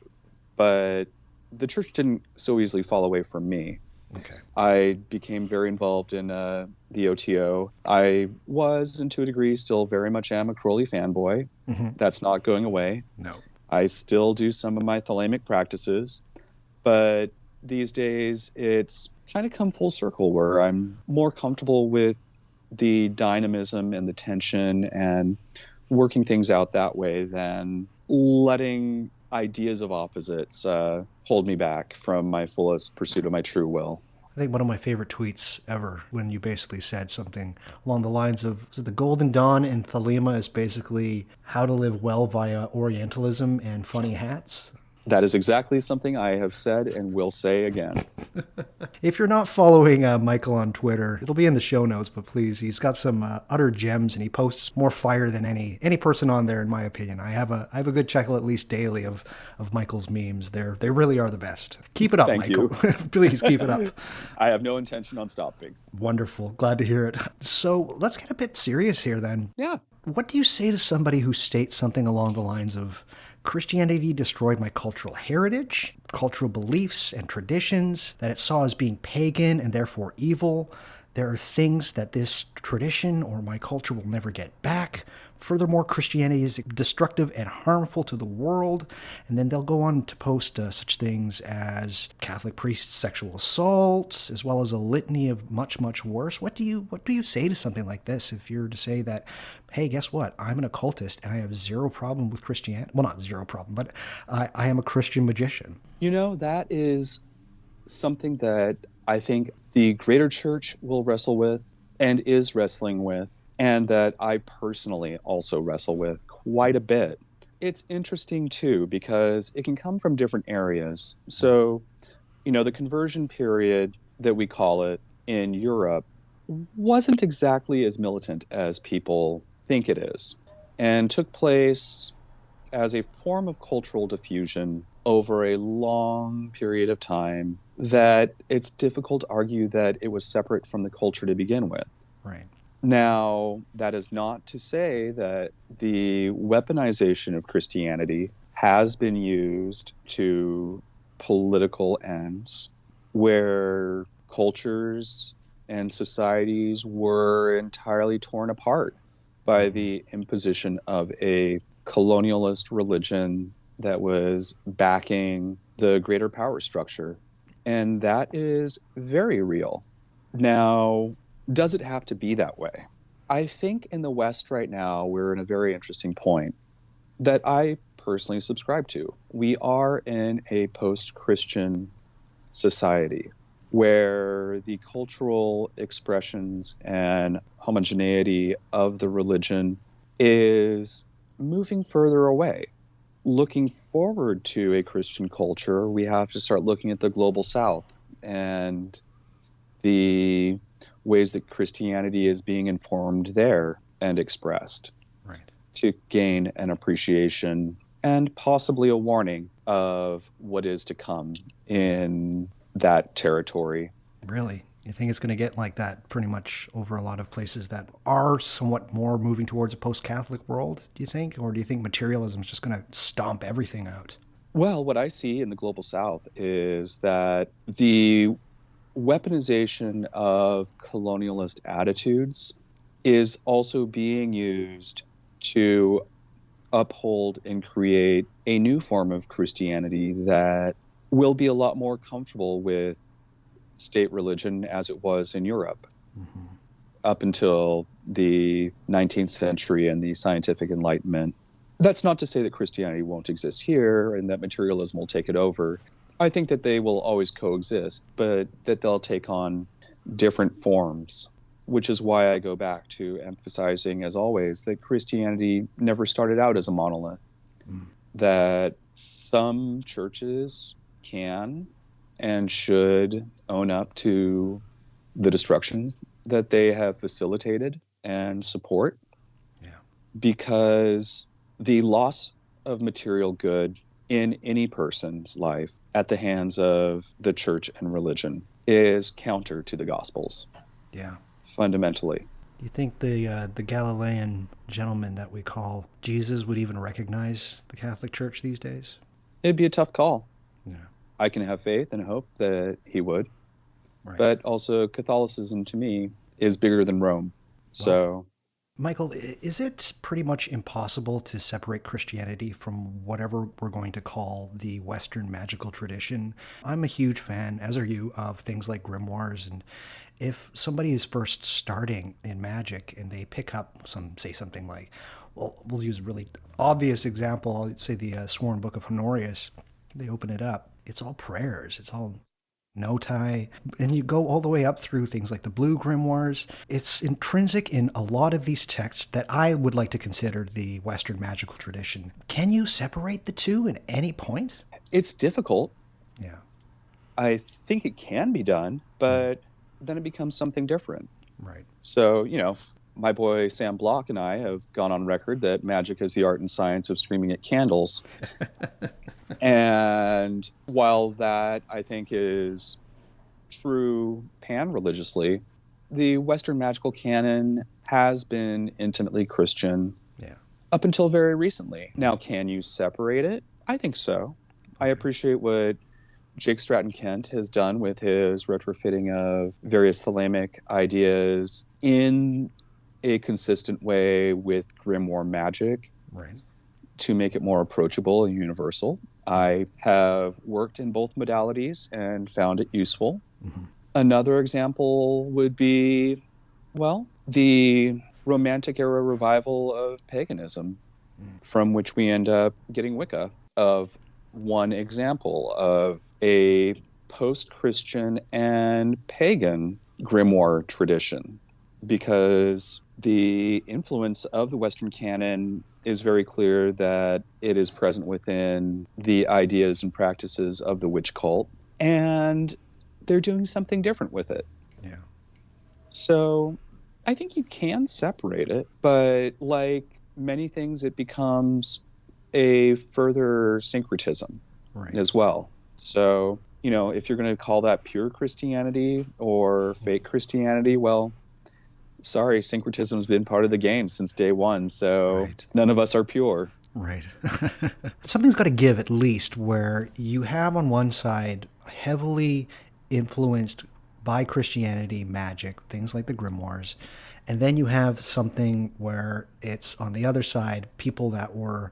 but the church didn't so easily fall away from me. Okay. I became very involved in the OTO. I was, and to a degree, still very much am a Crowley fanboy. Mm-hmm. That's not going away. No. I still do some of my thalamic practices, but these days it's kind of come full circle where I'm more comfortable with the dynamism and the tension and working things out that way than letting ideas of opposites hold me back from my fullest pursuit of my true will. I think one of my favorite tweets ever, when you basically said something along the lines of, the Golden Dawn in Thelema is basically how to live well via Orientalism and funny hats. That is exactly something I have said and will say again. If you're not following Michael on Twitter, it'll be in the show notes, but please, he's got some utter gems, and he posts more fire than any person on there, in my opinion. I have a good chuckle at least daily of Michael's memes. They really are the best. Keep it up, Thank Michael. you. Please keep it up. I have no intention on stopping. Wonderful. Glad to hear it. So let's get a bit serious here then. Yeah. What do you say to somebody who states something along the lines of, Christianity destroyed my cultural heritage, cultural beliefs and traditions that it saw as being pagan and therefore evil? There are things that this tradition or my culture will never get back. Furthermore, Christianity is destructive and harmful to the world. And then they'll go on to post such things as Catholic priests' sexual assaults, as well as a litany of much, much worse. What do you say to something like this if you're to say that, hey, guess what? I'm an occultist and I have zero problem with Christianity. Well, not zero problem, but I am a Christian magician. That is something that I think the greater church will wrestle with and is wrestling with, and that I personally also wrestle with quite a bit. It's interesting too, because it can come from different areas. So, the conversion period that we call it in Europe wasn't exactly as militant as people think it is, and took place as a form of cultural diffusion over a long period of time that it's difficult to argue that it was separate from the culture to begin with. Right. Now, that is not to say that the weaponization of Christianity has been used to political ends, where cultures and societies were entirely torn apart by the imposition of a colonialist religion that was backing the greater power structure. And that is very real. Now, does it have to be that way? I think in the West right now, we're in a very interesting point that I personally subscribe to. We are in a post-Christian society where the cultural expressions and homogeneity of the religion is moving further away. Looking forward to a Christian culture, we have to start looking at the global South and the ways that Christianity is being informed there and expressed, Right. to gain an appreciation and possibly a warning of what is to come in that territory. Really? You think it's going to get like that pretty much over a lot of places that are somewhat more moving towards a post-Catholic world, do you think? Or do you think materialism is just going to stomp everything out? Well, what I see in the global south is that the weaponization of colonialist attitudes is also being used to uphold and create a new form of Christianity that will be a lot more comfortable with state religion as it was in Europe up until the 19th century and the scientific enlightenment. That's not to say that Christianity won't exist here and that materialism will take it over. I think that they will always coexist, but that they'll take on different forms, which is why I go back to emphasizing, as always, that Christianity never started out as a monolith, that some churches can and should own up to the destruction that they have facilitated and support. Yeah. Because the loss of material good in any person's life at the hands of the church and religion is counter to the Gospels. Yeah. Fundamentally. Do you think the Galilean gentleman that we call Jesus would even recognize the Catholic Church these days? It'd be a tough call. Yeah. I can have faith and hope that he would. Right. But also Catholicism to me is bigger than Rome. So, Michael, is it pretty much impossible to separate Christianity from whatever we're going to call the Western magical tradition? I'm a huge fan, as are you, of things like Grimoires. And if somebody is first starting in magic and they pick up something like, well, we'll use a really obvious example. I'll say the Sworn Book of Honorius. They open it up. It's all prayers. It's all no tie. And you go all the way up through things like the Blue Grimoires. It's intrinsic in a lot of these texts that I would like to consider the Western magical tradition. Can you separate the two at any point? it's difficult. Yeah. I think it can be done, but then it becomes something different. Right. So, my boy Sam Block and I have gone on record that magic is the art and science of screaming at candles. And while that, I think, is true pan-religiously, the Western magical canon has been intimately Christian up until very recently. Now, can you separate it? I think so. I appreciate what Jake Stratton Kent has done with his retrofitting of various thalamic ideas in a consistent way with grimoire magic, Right. to make it more approachable and universal. I have worked in both modalities and found it useful. Mm-hmm. Another example would be, the Romantic era revival of paganism, from which we end up getting Wicca, of one example of a post-Christian and pagan grimoire tradition, because the influence of the Western canon is very clear that it is present within the ideas and practices of the witch cult, and they're doing something different with it. Yeah. So I think you can separate it, but like many things, it becomes a further syncretism as well. So, if you're going to call that pure Christianity or fake Christianity, well, sorry, syncretism's been part of the game since day one, so none of us are pure. Right. Something's got to give, at least, where you have on one side heavily influenced by Christianity magic, things like the grimoires, and then you have something where it's on the other side people that were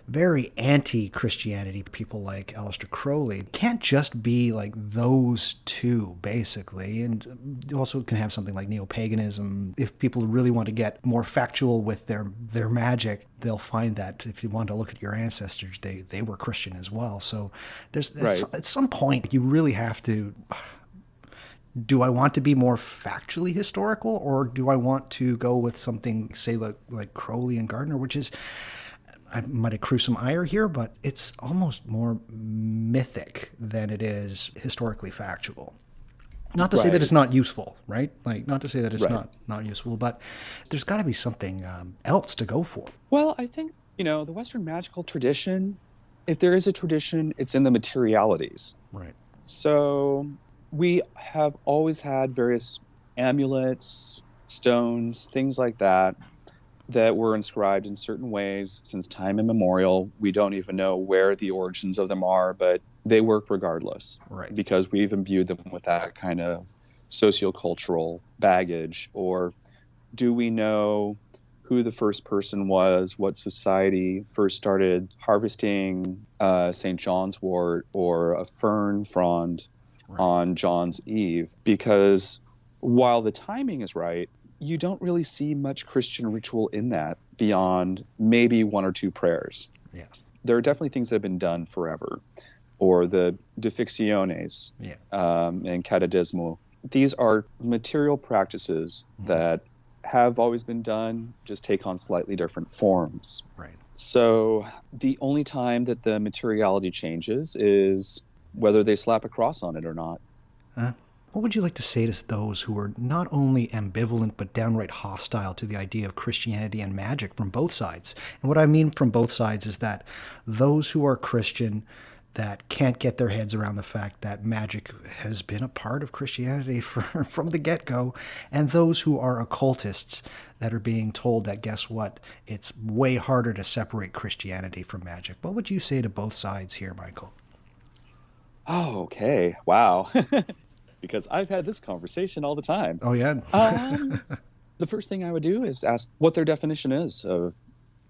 very anti-Christianity, people like Aleister Crowley. It can't just be like those two, basically. And you also can have something like neo-paganism. If people really want to get more factual with their magic, they'll find that if you want to look at your ancestors, they were Christian as well. So at some point, you really have to... Do I want to be more factually historical, or do I want to go with something, say, like Crowley and Gardner, which is... I might accrue some ire here, but it's almost more mythic than it is historically factual. Not to say that it's not useful, right? Like, not to say that it's not useful, but there's got to be something else to go for. Well, I think, the Western magical tradition, if there is a tradition, it's in the materialities. Right. So We have always had various amulets, stones, things like that, that were inscribed in certain ways since time immemorial. We don't even know where the origins of them are, but they work regardless Right. because we've imbued them with that kind of sociocultural baggage. Or do we know who the first person was, what society first started harvesting St. John's wort or a fern frond Right. on John's Eve? Because while the timing is right, you don't really see much Christian ritual in that beyond maybe one or two prayers. Yeah. There are definitely things that have been done forever, or the Deficciones Yeah. and Catechismo. These are material practices that have always been done, just take on slightly different forms. Right. So the only time that the materiality changes is whether they slap a cross on it or not. What would you like to say to those who are not only ambivalent but downright hostile to the idea of Christianity and magic from both sides? And what I mean from both sides is that those who are Christian that can't get their heads around the fact that magic has been a part of Christianity from the get-go, and those who are occultists that are being told that, guess what, it's way harder to separate Christianity from magic. What would you say to both sides here, Michael? Oh, okay. Wow. Because I've had this conversation all the time. Oh, yeah? The first thing I would do is ask what their definition is of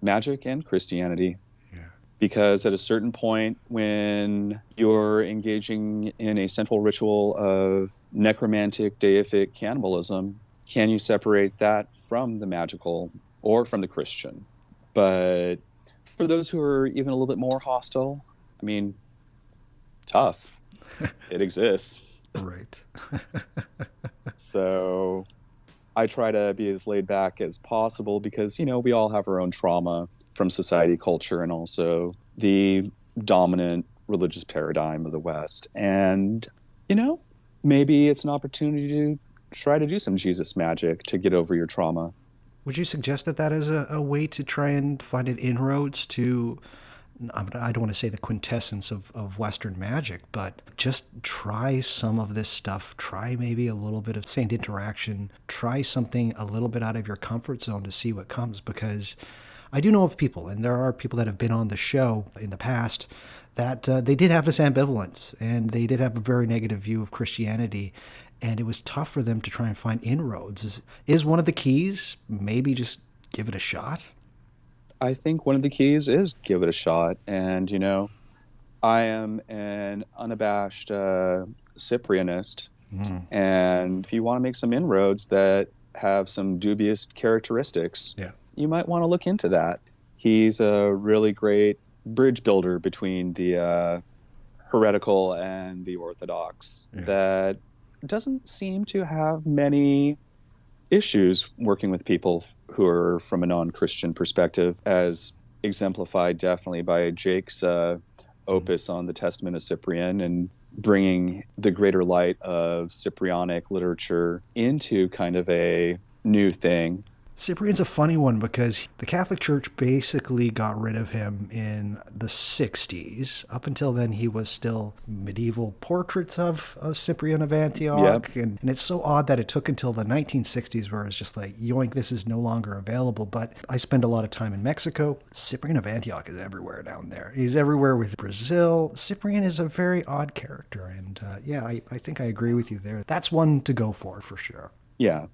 magic and Christianity. Yeah. Because at a certain point, when you're engaging in a central ritual of necromantic, deific cannibalism, can you separate that from the magical or from the Christian? But for those who are even a little bit more hostile, I mean, tough. It exists. Right. So I try to be as laid back as possible because, we all have our own trauma from society, culture, and also the dominant religious paradigm of the West. And, maybe it's an opportunity to try to do some Jesus magic to get over your trauma. Would you suggest that is a way to try and find an inroads to, I don't want to say the quintessence of Western magic, but just try some of this stuff. Try maybe a little bit of saint interaction. Try something a little bit out of your comfort zone to see what comes, because I do know of people, and there are people that have been on the show in the past, that they did have this ambivalence, and they did have a very negative view of Christianity, and it was tough for them to try and find inroads. Is one of the keys maybe just give it a shot? I think one of the keys is give it a shot. And, I am an unabashed Cyprianist. And if you want to make some inroads that have some dubious characteristics, you might want to look into that. He's a really great bridge builder between the heretical and the Orthodox that doesn't seem to have many issues working with people who are from a non-Christian perspective, as exemplified definitely by Jake's opus on the Testament of Cyprian and bringing the greater light of Cyprianic literature into kind of a new thing. Cyprian's a funny one because the Catholic Church basically got rid of him in the 60s. Up until then, he was still medieval portraits of Cyprian of Antioch. And it's so odd that it took until the 1960s where it's just like, yoink, this is no longer available. But I spend a lot of time in Mexico. Cyprian of Antioch is everywhere down there. He's everywhere with Brazil. Cyprian is a very odd character. And I think I agree with you there. That's one to go for sure. Yeah.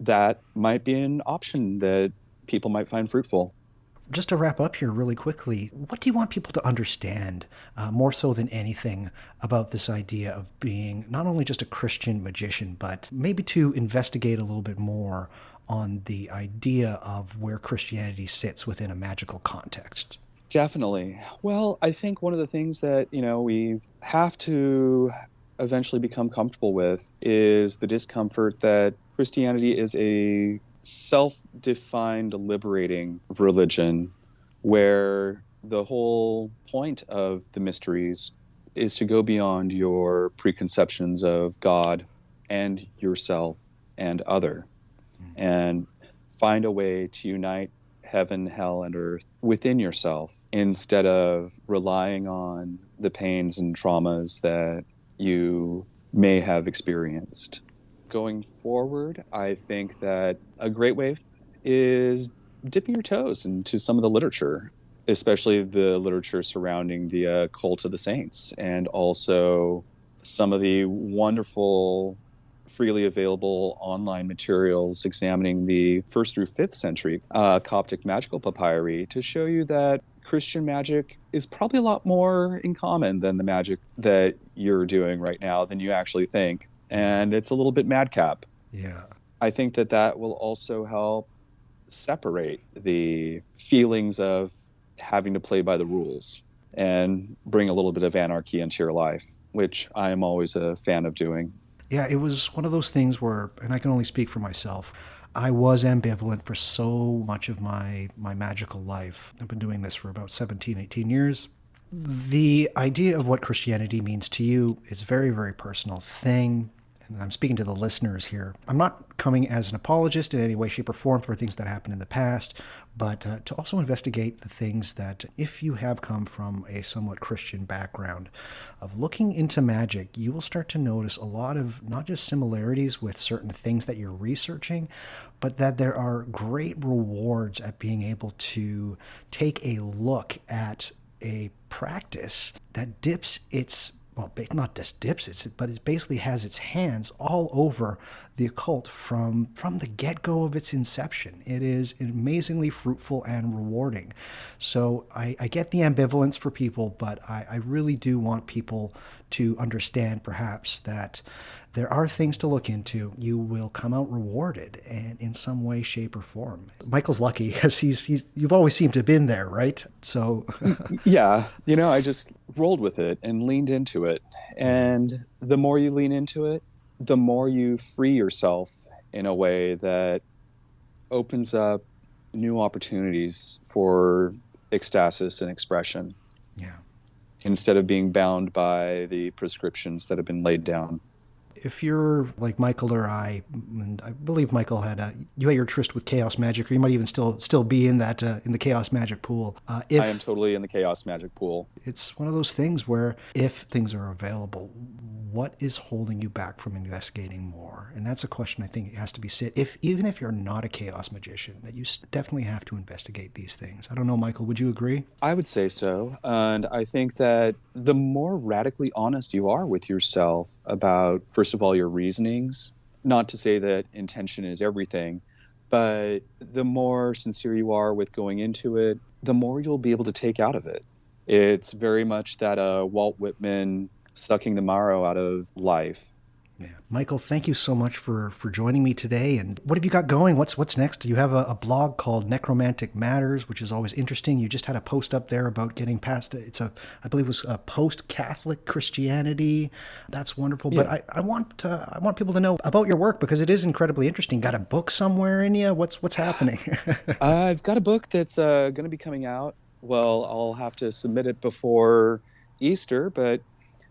That might be an option that people might find fruitful. Just to wrap up here really quickly, what do you want people to understand, more so than anything, about this idea of being not only just a Christian magician, but maybe to investigate a little bit more on the idea of where Christianity sits within a magical context? Definitely. Well, I think one of the things that, we have to eventually become comfortable with is the discomfort that Christianity is a self-defined liberating religion where the whole point of the mysteries is to go beyond your preconceptions of God and yourself and other and find a way to unite heaven, hell, and earth within yourself instead of relying on the pains and traumas that you may have experienced. Going forward, I think that a great way is dipping your toes into some of the literature, especially the literature surrounding the cult of the saints, and also some of the wonderful freely available online materials examining the first through fifth century Coptic magical papyri to show you that Christian magic is probably a lot more in common than the magic that you're doing right now than you actually think. And it's a little bit madcap. Yeah. I think that that will also help separate the feelings of having to play by the rules and bring a little bit of anarchy into your life, which I am always a fan of doing. Yeah, it was one of those things where, and I can only speak for myself, I was ambivalent for so much of my magical life. I've been doing this for about 17, 18 years. The idea of what Christianity means to you is a very, very personal thing. And I'm speaking to the listeners here. I'm not coming as an apologist in any way, shape, or form for things that happened in the past, but to also investigate the things that, if you have come from a somewhat Christian background, of looking into magic, you will start to notice a lot of not just similarities with certain things that you're researching, but that there are great rewards at being able to take a look at a practice that dips its not just dips it, but it basically has its hands all over the occult from the get-go of its inception. It is amazingly fruitful and rewarding. So I get the ambivalence for people, but I really do want people to understand perhaps that there are things to look into. You will come out rewarded and in some way, shape, or form. Michael's lucky because you've always seemed to have been there, right? So Yeah, I just rolled with it and leaned into it. And the more you lean into it, the more you free yourself in a way that opens up new opportunities for ecstasis and expression yeah. instead of being bound by the prescriptions that have been laid down. If you're like Michael or I, and I believe Michael you had your tryst with chaos magic, or you might even still be in that in the chaos magic pool. If I am totally in the chaos magic pool. it's one of those things where if things are available, what is holding you back from investigating more? And that's a question I think it has to be sit. Even if you're not a chaos magician, that you definitely have to investigate these things. I don't know, Michael, would you agree? I would say so. And I think that the more radically honest you are with yourself about, first of all, your reasonings, not to say that intention is everything, but the more sincere you are with going into it, the more you'll be able to take out of it. It's very much that Walt Whitman sucking the marrow out of life. Yeah. Michael, thank you so much for joining me today. And what have you got going? What's next? Do you have a blog called Necromantic Matters, which is always interesting? You just had a post up there about getting past I believe it was a post-Catholic Christianity. That's wonderful. Yeah. But I want people to know about your work because it is incredibly interesting. Got a book somewhere in you? What's happening? I've got a book that's going to be coming out. Well, I'll have to submit it before Easter, but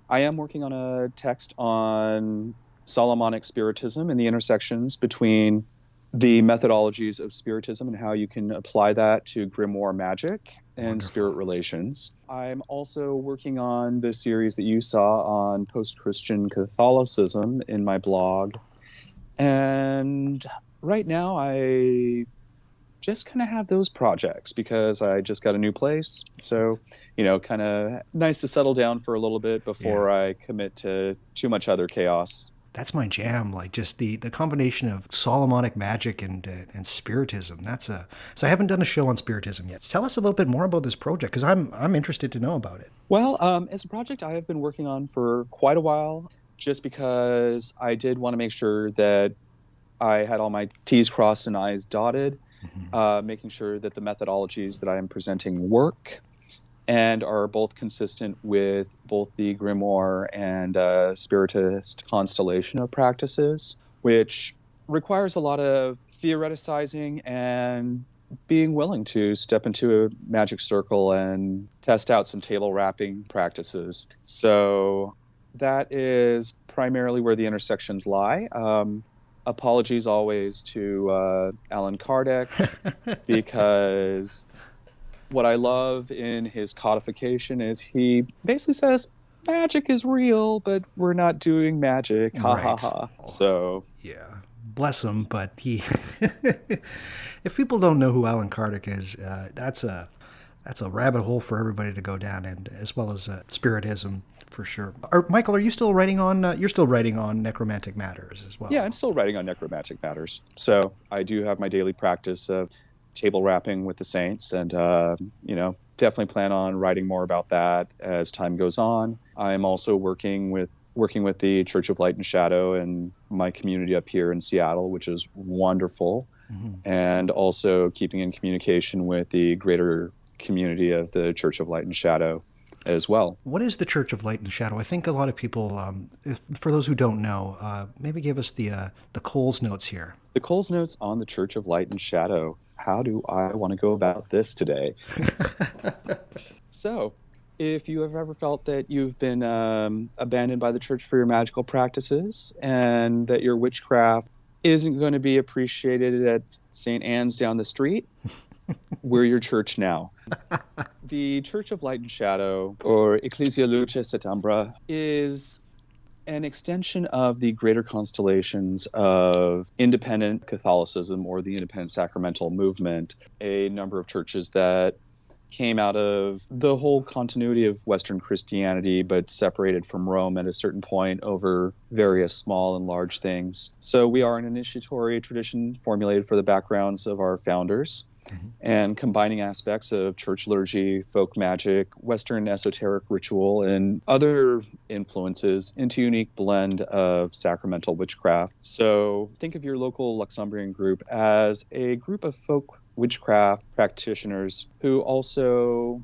I am working on a text on Solomonic Spiritism and the intersections between the methodologies of Spiritism and how you can apply that to Grimoire magic and Wonderful. spirit relations. I'm also working on the series that you saw on post-Christian Catholicism in my blog. And right now I just kind of have those projects because I just got a new place. So, kind of nice to settle down for a little bit before I commit to too much other chaos. That's my jam. Like just the combination of Solomonic magic and spiritism. So I haven't done a show on spiritism yet. Tell us a little bit more about this project because I'm interested to know about it. Well, it's a project I have been working on for quite a while, just because I did want to make sure that I had all my T's crossed and I's dotted. Making sure that the methodologies that I am presenting work and are both consistent with both the Grimoire and Spiritist constellation of practices, which requires a lot of theoreticizing and being willing to step into a magic circle and test out some table rapping practices. So that is primarily where the intersections lie. Apologies always to Alan Kardec, because what I love in his codification is he basically says, magic is real, but we're not doing magic. Ha ha Right. ha. So Yeah. Bless him, but he. If people don't know who Alan Kardec is, that's a rabbit hole for everybody to go down, and as well as spiritism for sure. Michael, are you still writing on? You're still writing on necromantic matters as well. yeah, I'm still writing on necromantic matters. So I do have my daily practice of table rapping with the saints, and definitely plan on writing more about that as time goes on. I'm also working with the Church of Light and Shadow and my community up here in Seattle, which is wonderful, and also keeping in communication with the greater community of the Church of Light and Shadow as well. What is the Church of Light and Shadow? I think a lot of people, for those who don't know, maybe give us the Coles notes here. The Coles notes on the Church of Light and Shadow. How do I want to go about this today? So, if you have ever felt that you've been abandoned by the church for your magical practices and that your witchcraft isn't going to be appreciated at St. Anne's down the street, we're your church now. The Church of Light and Shadow, or Ecclesia Lucis et Umbra, is an extension of the greater constellations of independent Catholicism or the independent sacramental movement, a number of churches that came out of the whole continuity of Western Christianity, but separated from Rome at a certain point over various small and large things. So we are an initiatory tradition formulated for the backgrounds of our founders, and combining aspects of church liturgy, folk magic, Western esoteric ritual, and other influences into a unique blend of sacramental witchcraft. So think of your local Luxembourgian group as a group of folk witchcraft practitioners who also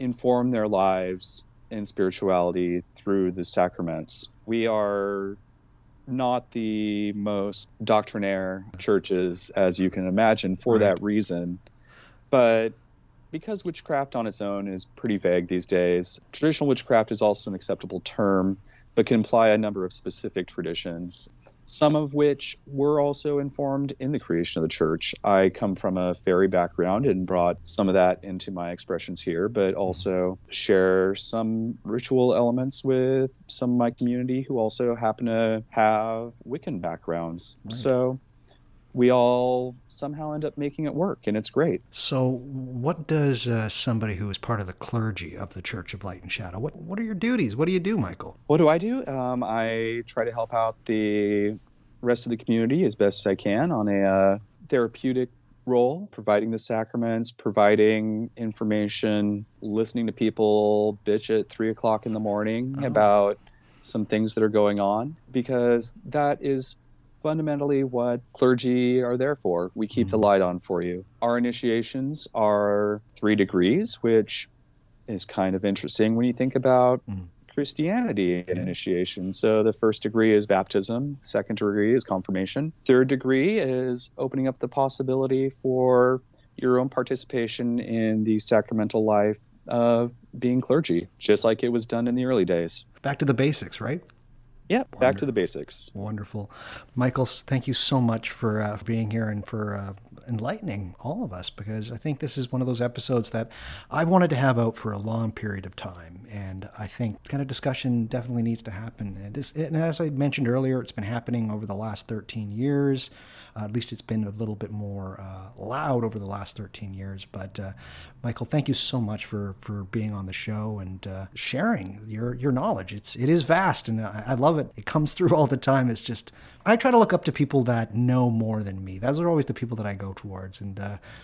inform their lives in spirituality through the sacraments. We are not the most doctrinaire churches, as you can imagine, for that reason. But because witchcraft on its own is pretty vague these days, traditional witchcraft is also an acceptable term, but can imply a number of specific traditions, some of which were also informed in the creation of the church. I come from a fairy background and brought some of that into my expressions here, but also share some ritual elements with some of my community who also happen to have Wiccan backgrounds. Right. So we all somehow end up making it work, and it's great. So what does somebody who is part of the clergy of the Church of Light and Shadow, what are your duties? What do you do, Michael? What do? I try to help out the rest of the community as best as I can on a therapeutic role, providing the sacraments, providing information, listening to people bitch at 3:00 in the morning about some things that are going on, because that is fundamentally what clergy are there for. We keep the light on for you. Our initiations are 3 degrees, which is kind of interesting when you think about Christianity and initiation. So the first degree is baptism, second degree is confirmation, third degree is opening up the possibility for your own participation in the sacramental life of being clergy, just like it was done in the early days. Back to the basics, right? Yeah, back to the basics. Wonderful. Michael, thank you so much for being here and for enlightening all of us, because I think this is one of those episodes that I wanted to have out for a long period of time. And I think kind of discussion definitely needs to happen. And as I mentioned earlier, it's been happening over the last 13 years. At least it's been a little bit more loud over the last 13 years. But Michael, thank you so much for being on the show and sharing your knowledge. It is vast, and I love it. It comes through all the time. It's just, I try to look up to people that know more than me. Those are always the people that I go towards. And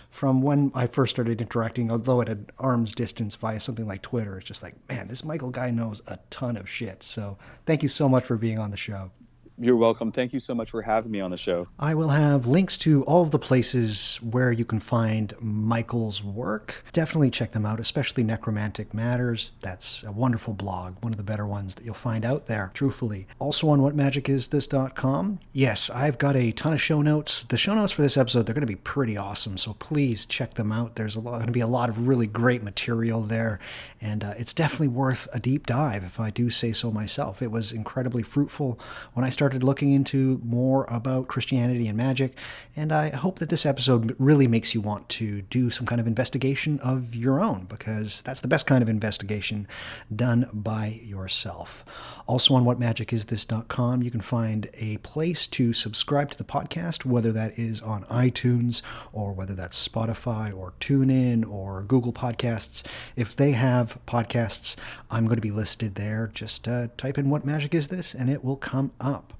from when I first started interacting, although at an arm's distance via something like Twitter, it's just like, man, this Michael guy knows a ton of shit. So thank you so much for being on the show. You're welcome. Thank you so much for having me on the show. I will have links to all of the places where you can find Michael's work. Definitely check them out, especially Necromantic Matters. That's a wonderful blog, one of the better ones that you'll find out there, truthfully. Also on whatmagicisthis.com. Yes, I've got a ton of show notes. The show notes for this episode, they're going to be pretty awesome, so please check them out. There's going to be a lot of really great material there, and it's definitely worth a deep dive, if I do say so myself. It was incredibly fruitful when I started started looking into more about Christianity and magic, and I hope that this episode really makes you want to do some kind of investigation of your own, because that's the best kind of investigation, done by yourself. Also on whatmagicisthis.com, you can find a place to subscribe to the podcast, whether that is on iTunes or whether that's Spotify or TuneIn or Google Podcasts. If they have podcasts, I'm going to be listed there. Just type in What Magic Is This and it will come up.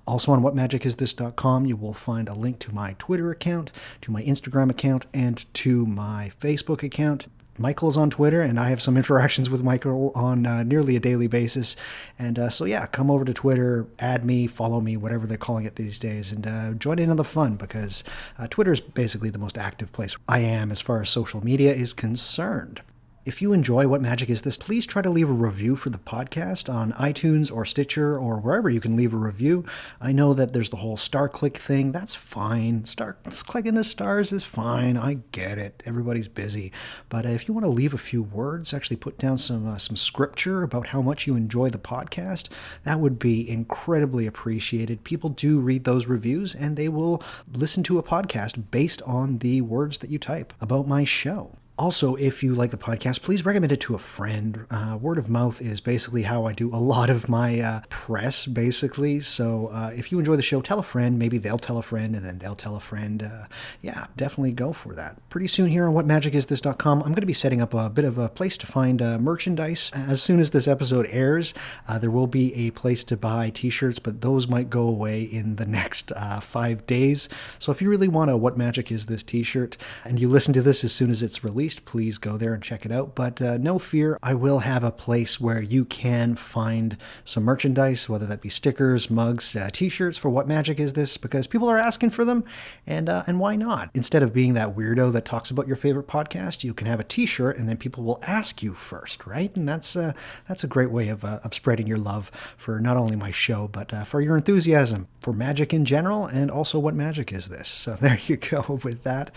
Also on whatmagicisthis.com, you will find a link to my Twitter account, to my Instagram account, and to my Facebook account. Michael is on Twitter, and I have some interactions with Michael on nearly a daily basis. And so, yeah, come over to Twitter, add me, follow me, whatever they're calling it these days, and join in on the fun, because Twitter is basically the most active place I am as far as social media is concerned. If you enjoy What Magic Is This, please try to leave a review for the podcast on iTunes or Stitcher or wherever you can leave a review. I know that there's the whole star click thing. That's fine. Clicking the stars is fine. I get it. Everybody's busy. But if you want to leave a few words, actually put down some scripture about how much you enjoy the podcast, that would be incredibly appreciated. People do read those reviews, and they will listen to a podcast based on the words that you type about my show. Also, if you like the podcast, please recommend it to a friend. Word of mouth is basically how I do a lot of my press, basically. So if you enjoy the show, tell a friend. Maybe they'll tell a friend, and then they'll tell a friend. Yeah, definitely go for that. Pretty soon here on whatmagicisthis.com, I'm going to be setting up a bit of a place to find merchandise. As soon as this episode airs, there will be a place to buy t-shirts, but those might go away in the next 5 days. So if you really want a What Magic Is This t-shirt, and you listen to this as soon as it's released, please go there and check it out. But no fear, I will have a place where you can find some merchandise, whether that be stickers, mugs, t-shirts for What Magic Is This, because people are asking for them, and why not? Instead of being that weirdo that talks about your favorite podcast, you can have a t-shirt, and then people will ask you first, right? And that's a great way of spreading your love for not only my show, but for your enthusiasm for magic in general, and also What Magic Is This. So there you go with that.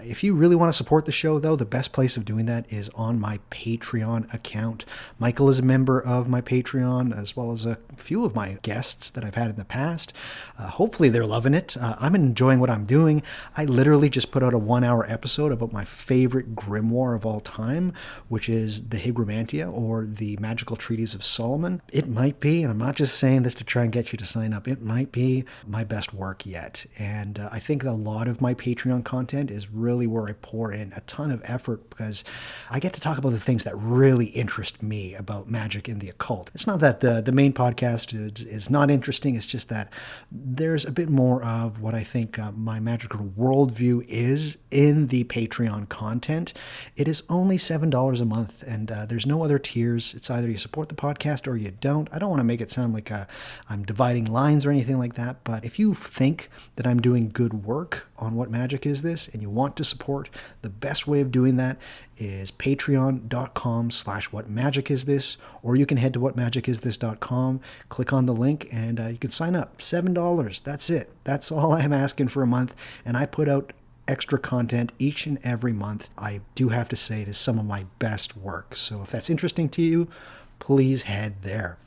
If you really want to support the show, though, the best place of doing that is on my Patreon account. Michael is a member of my Patreon, as well as a few of my guests that I've had in the past. Hopefully they're loving it. I'm enjoying what I'm doing. I literally just put out a 1-hour episode about my favorite grimoire of all time, which is the Hygromantia, or the Magical Treatise of Solomon. It might be, and I'm not just saying this to try and get you to sign up, it might be my best work yet. And I think a lot of my Patreon content is really where I pour in a ton of effort, because I get to talk about the things that really interest me about magic and the occult. It's not that the main podcast is not interesting, it's just that there's a bit more of what I think my magical worldview is in the Patreon content. It is only $7 a month, and there's no other tiers. It's either you support the podcast or you don't. I don't want to make it sound like I'm dividing lines or anything like that, but if you think that I'm doing good work on What Magic Is This and you want to support, the best way of doing that is patreon.com/whatmagicisthis, or you can head to whatmagicisthis.com, click on the link, and you can sign up. $7. That's it. That's all I'm asking for a month, and I put out extra content each and every month. I do have to say it is some of my best work. So if that's interesting to you, please head there.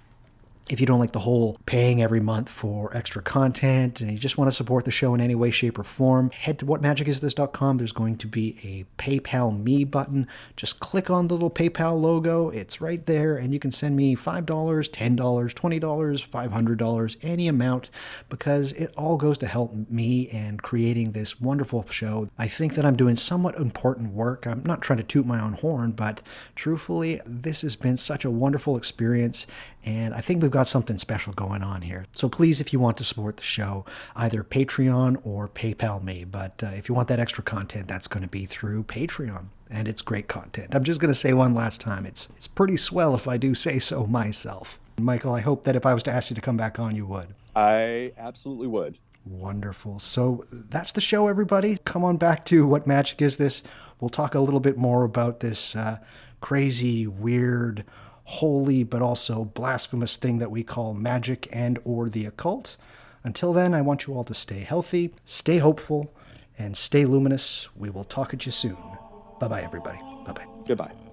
If you don't like the whole paying every month for extra content and you just want to support the show in any way, shape, or form, head to whatmagicisthis.com. There's going to be a PayPal Me button. Just click on the little PayPal logo. It's right there, and you can send me $5, $10, $20, $500, any amount, because it all goes to help me in creating this wonderful show. I think that I'm doing somewhat important work. I'm not trying to toot my own horn, but truthfully, this has been such a wonderful experience, and I think we've got something special going on here. So please, if you want to support the show, either Patreon or PayPal me. But if you want that extra content, that's going to be through Patreon. And it's great content. I'm just going to say one last time. It's pretty swell if I do say so myself. Michael, I hope that if I was to ask you to come back on, you would. I absolutely would. Wonderful. So that's the show, everybody. Come on back to What Magic Is This? We'll talk a little bit more about this crazy, weird, holy, but also blasphemous thing that we call magic and or the occult. Until then, I want you all to stay healthy, stay hopeful, and stay luminous. We will talk at you soon. Bye-bye, everybody. Bye-bye. Goodbye.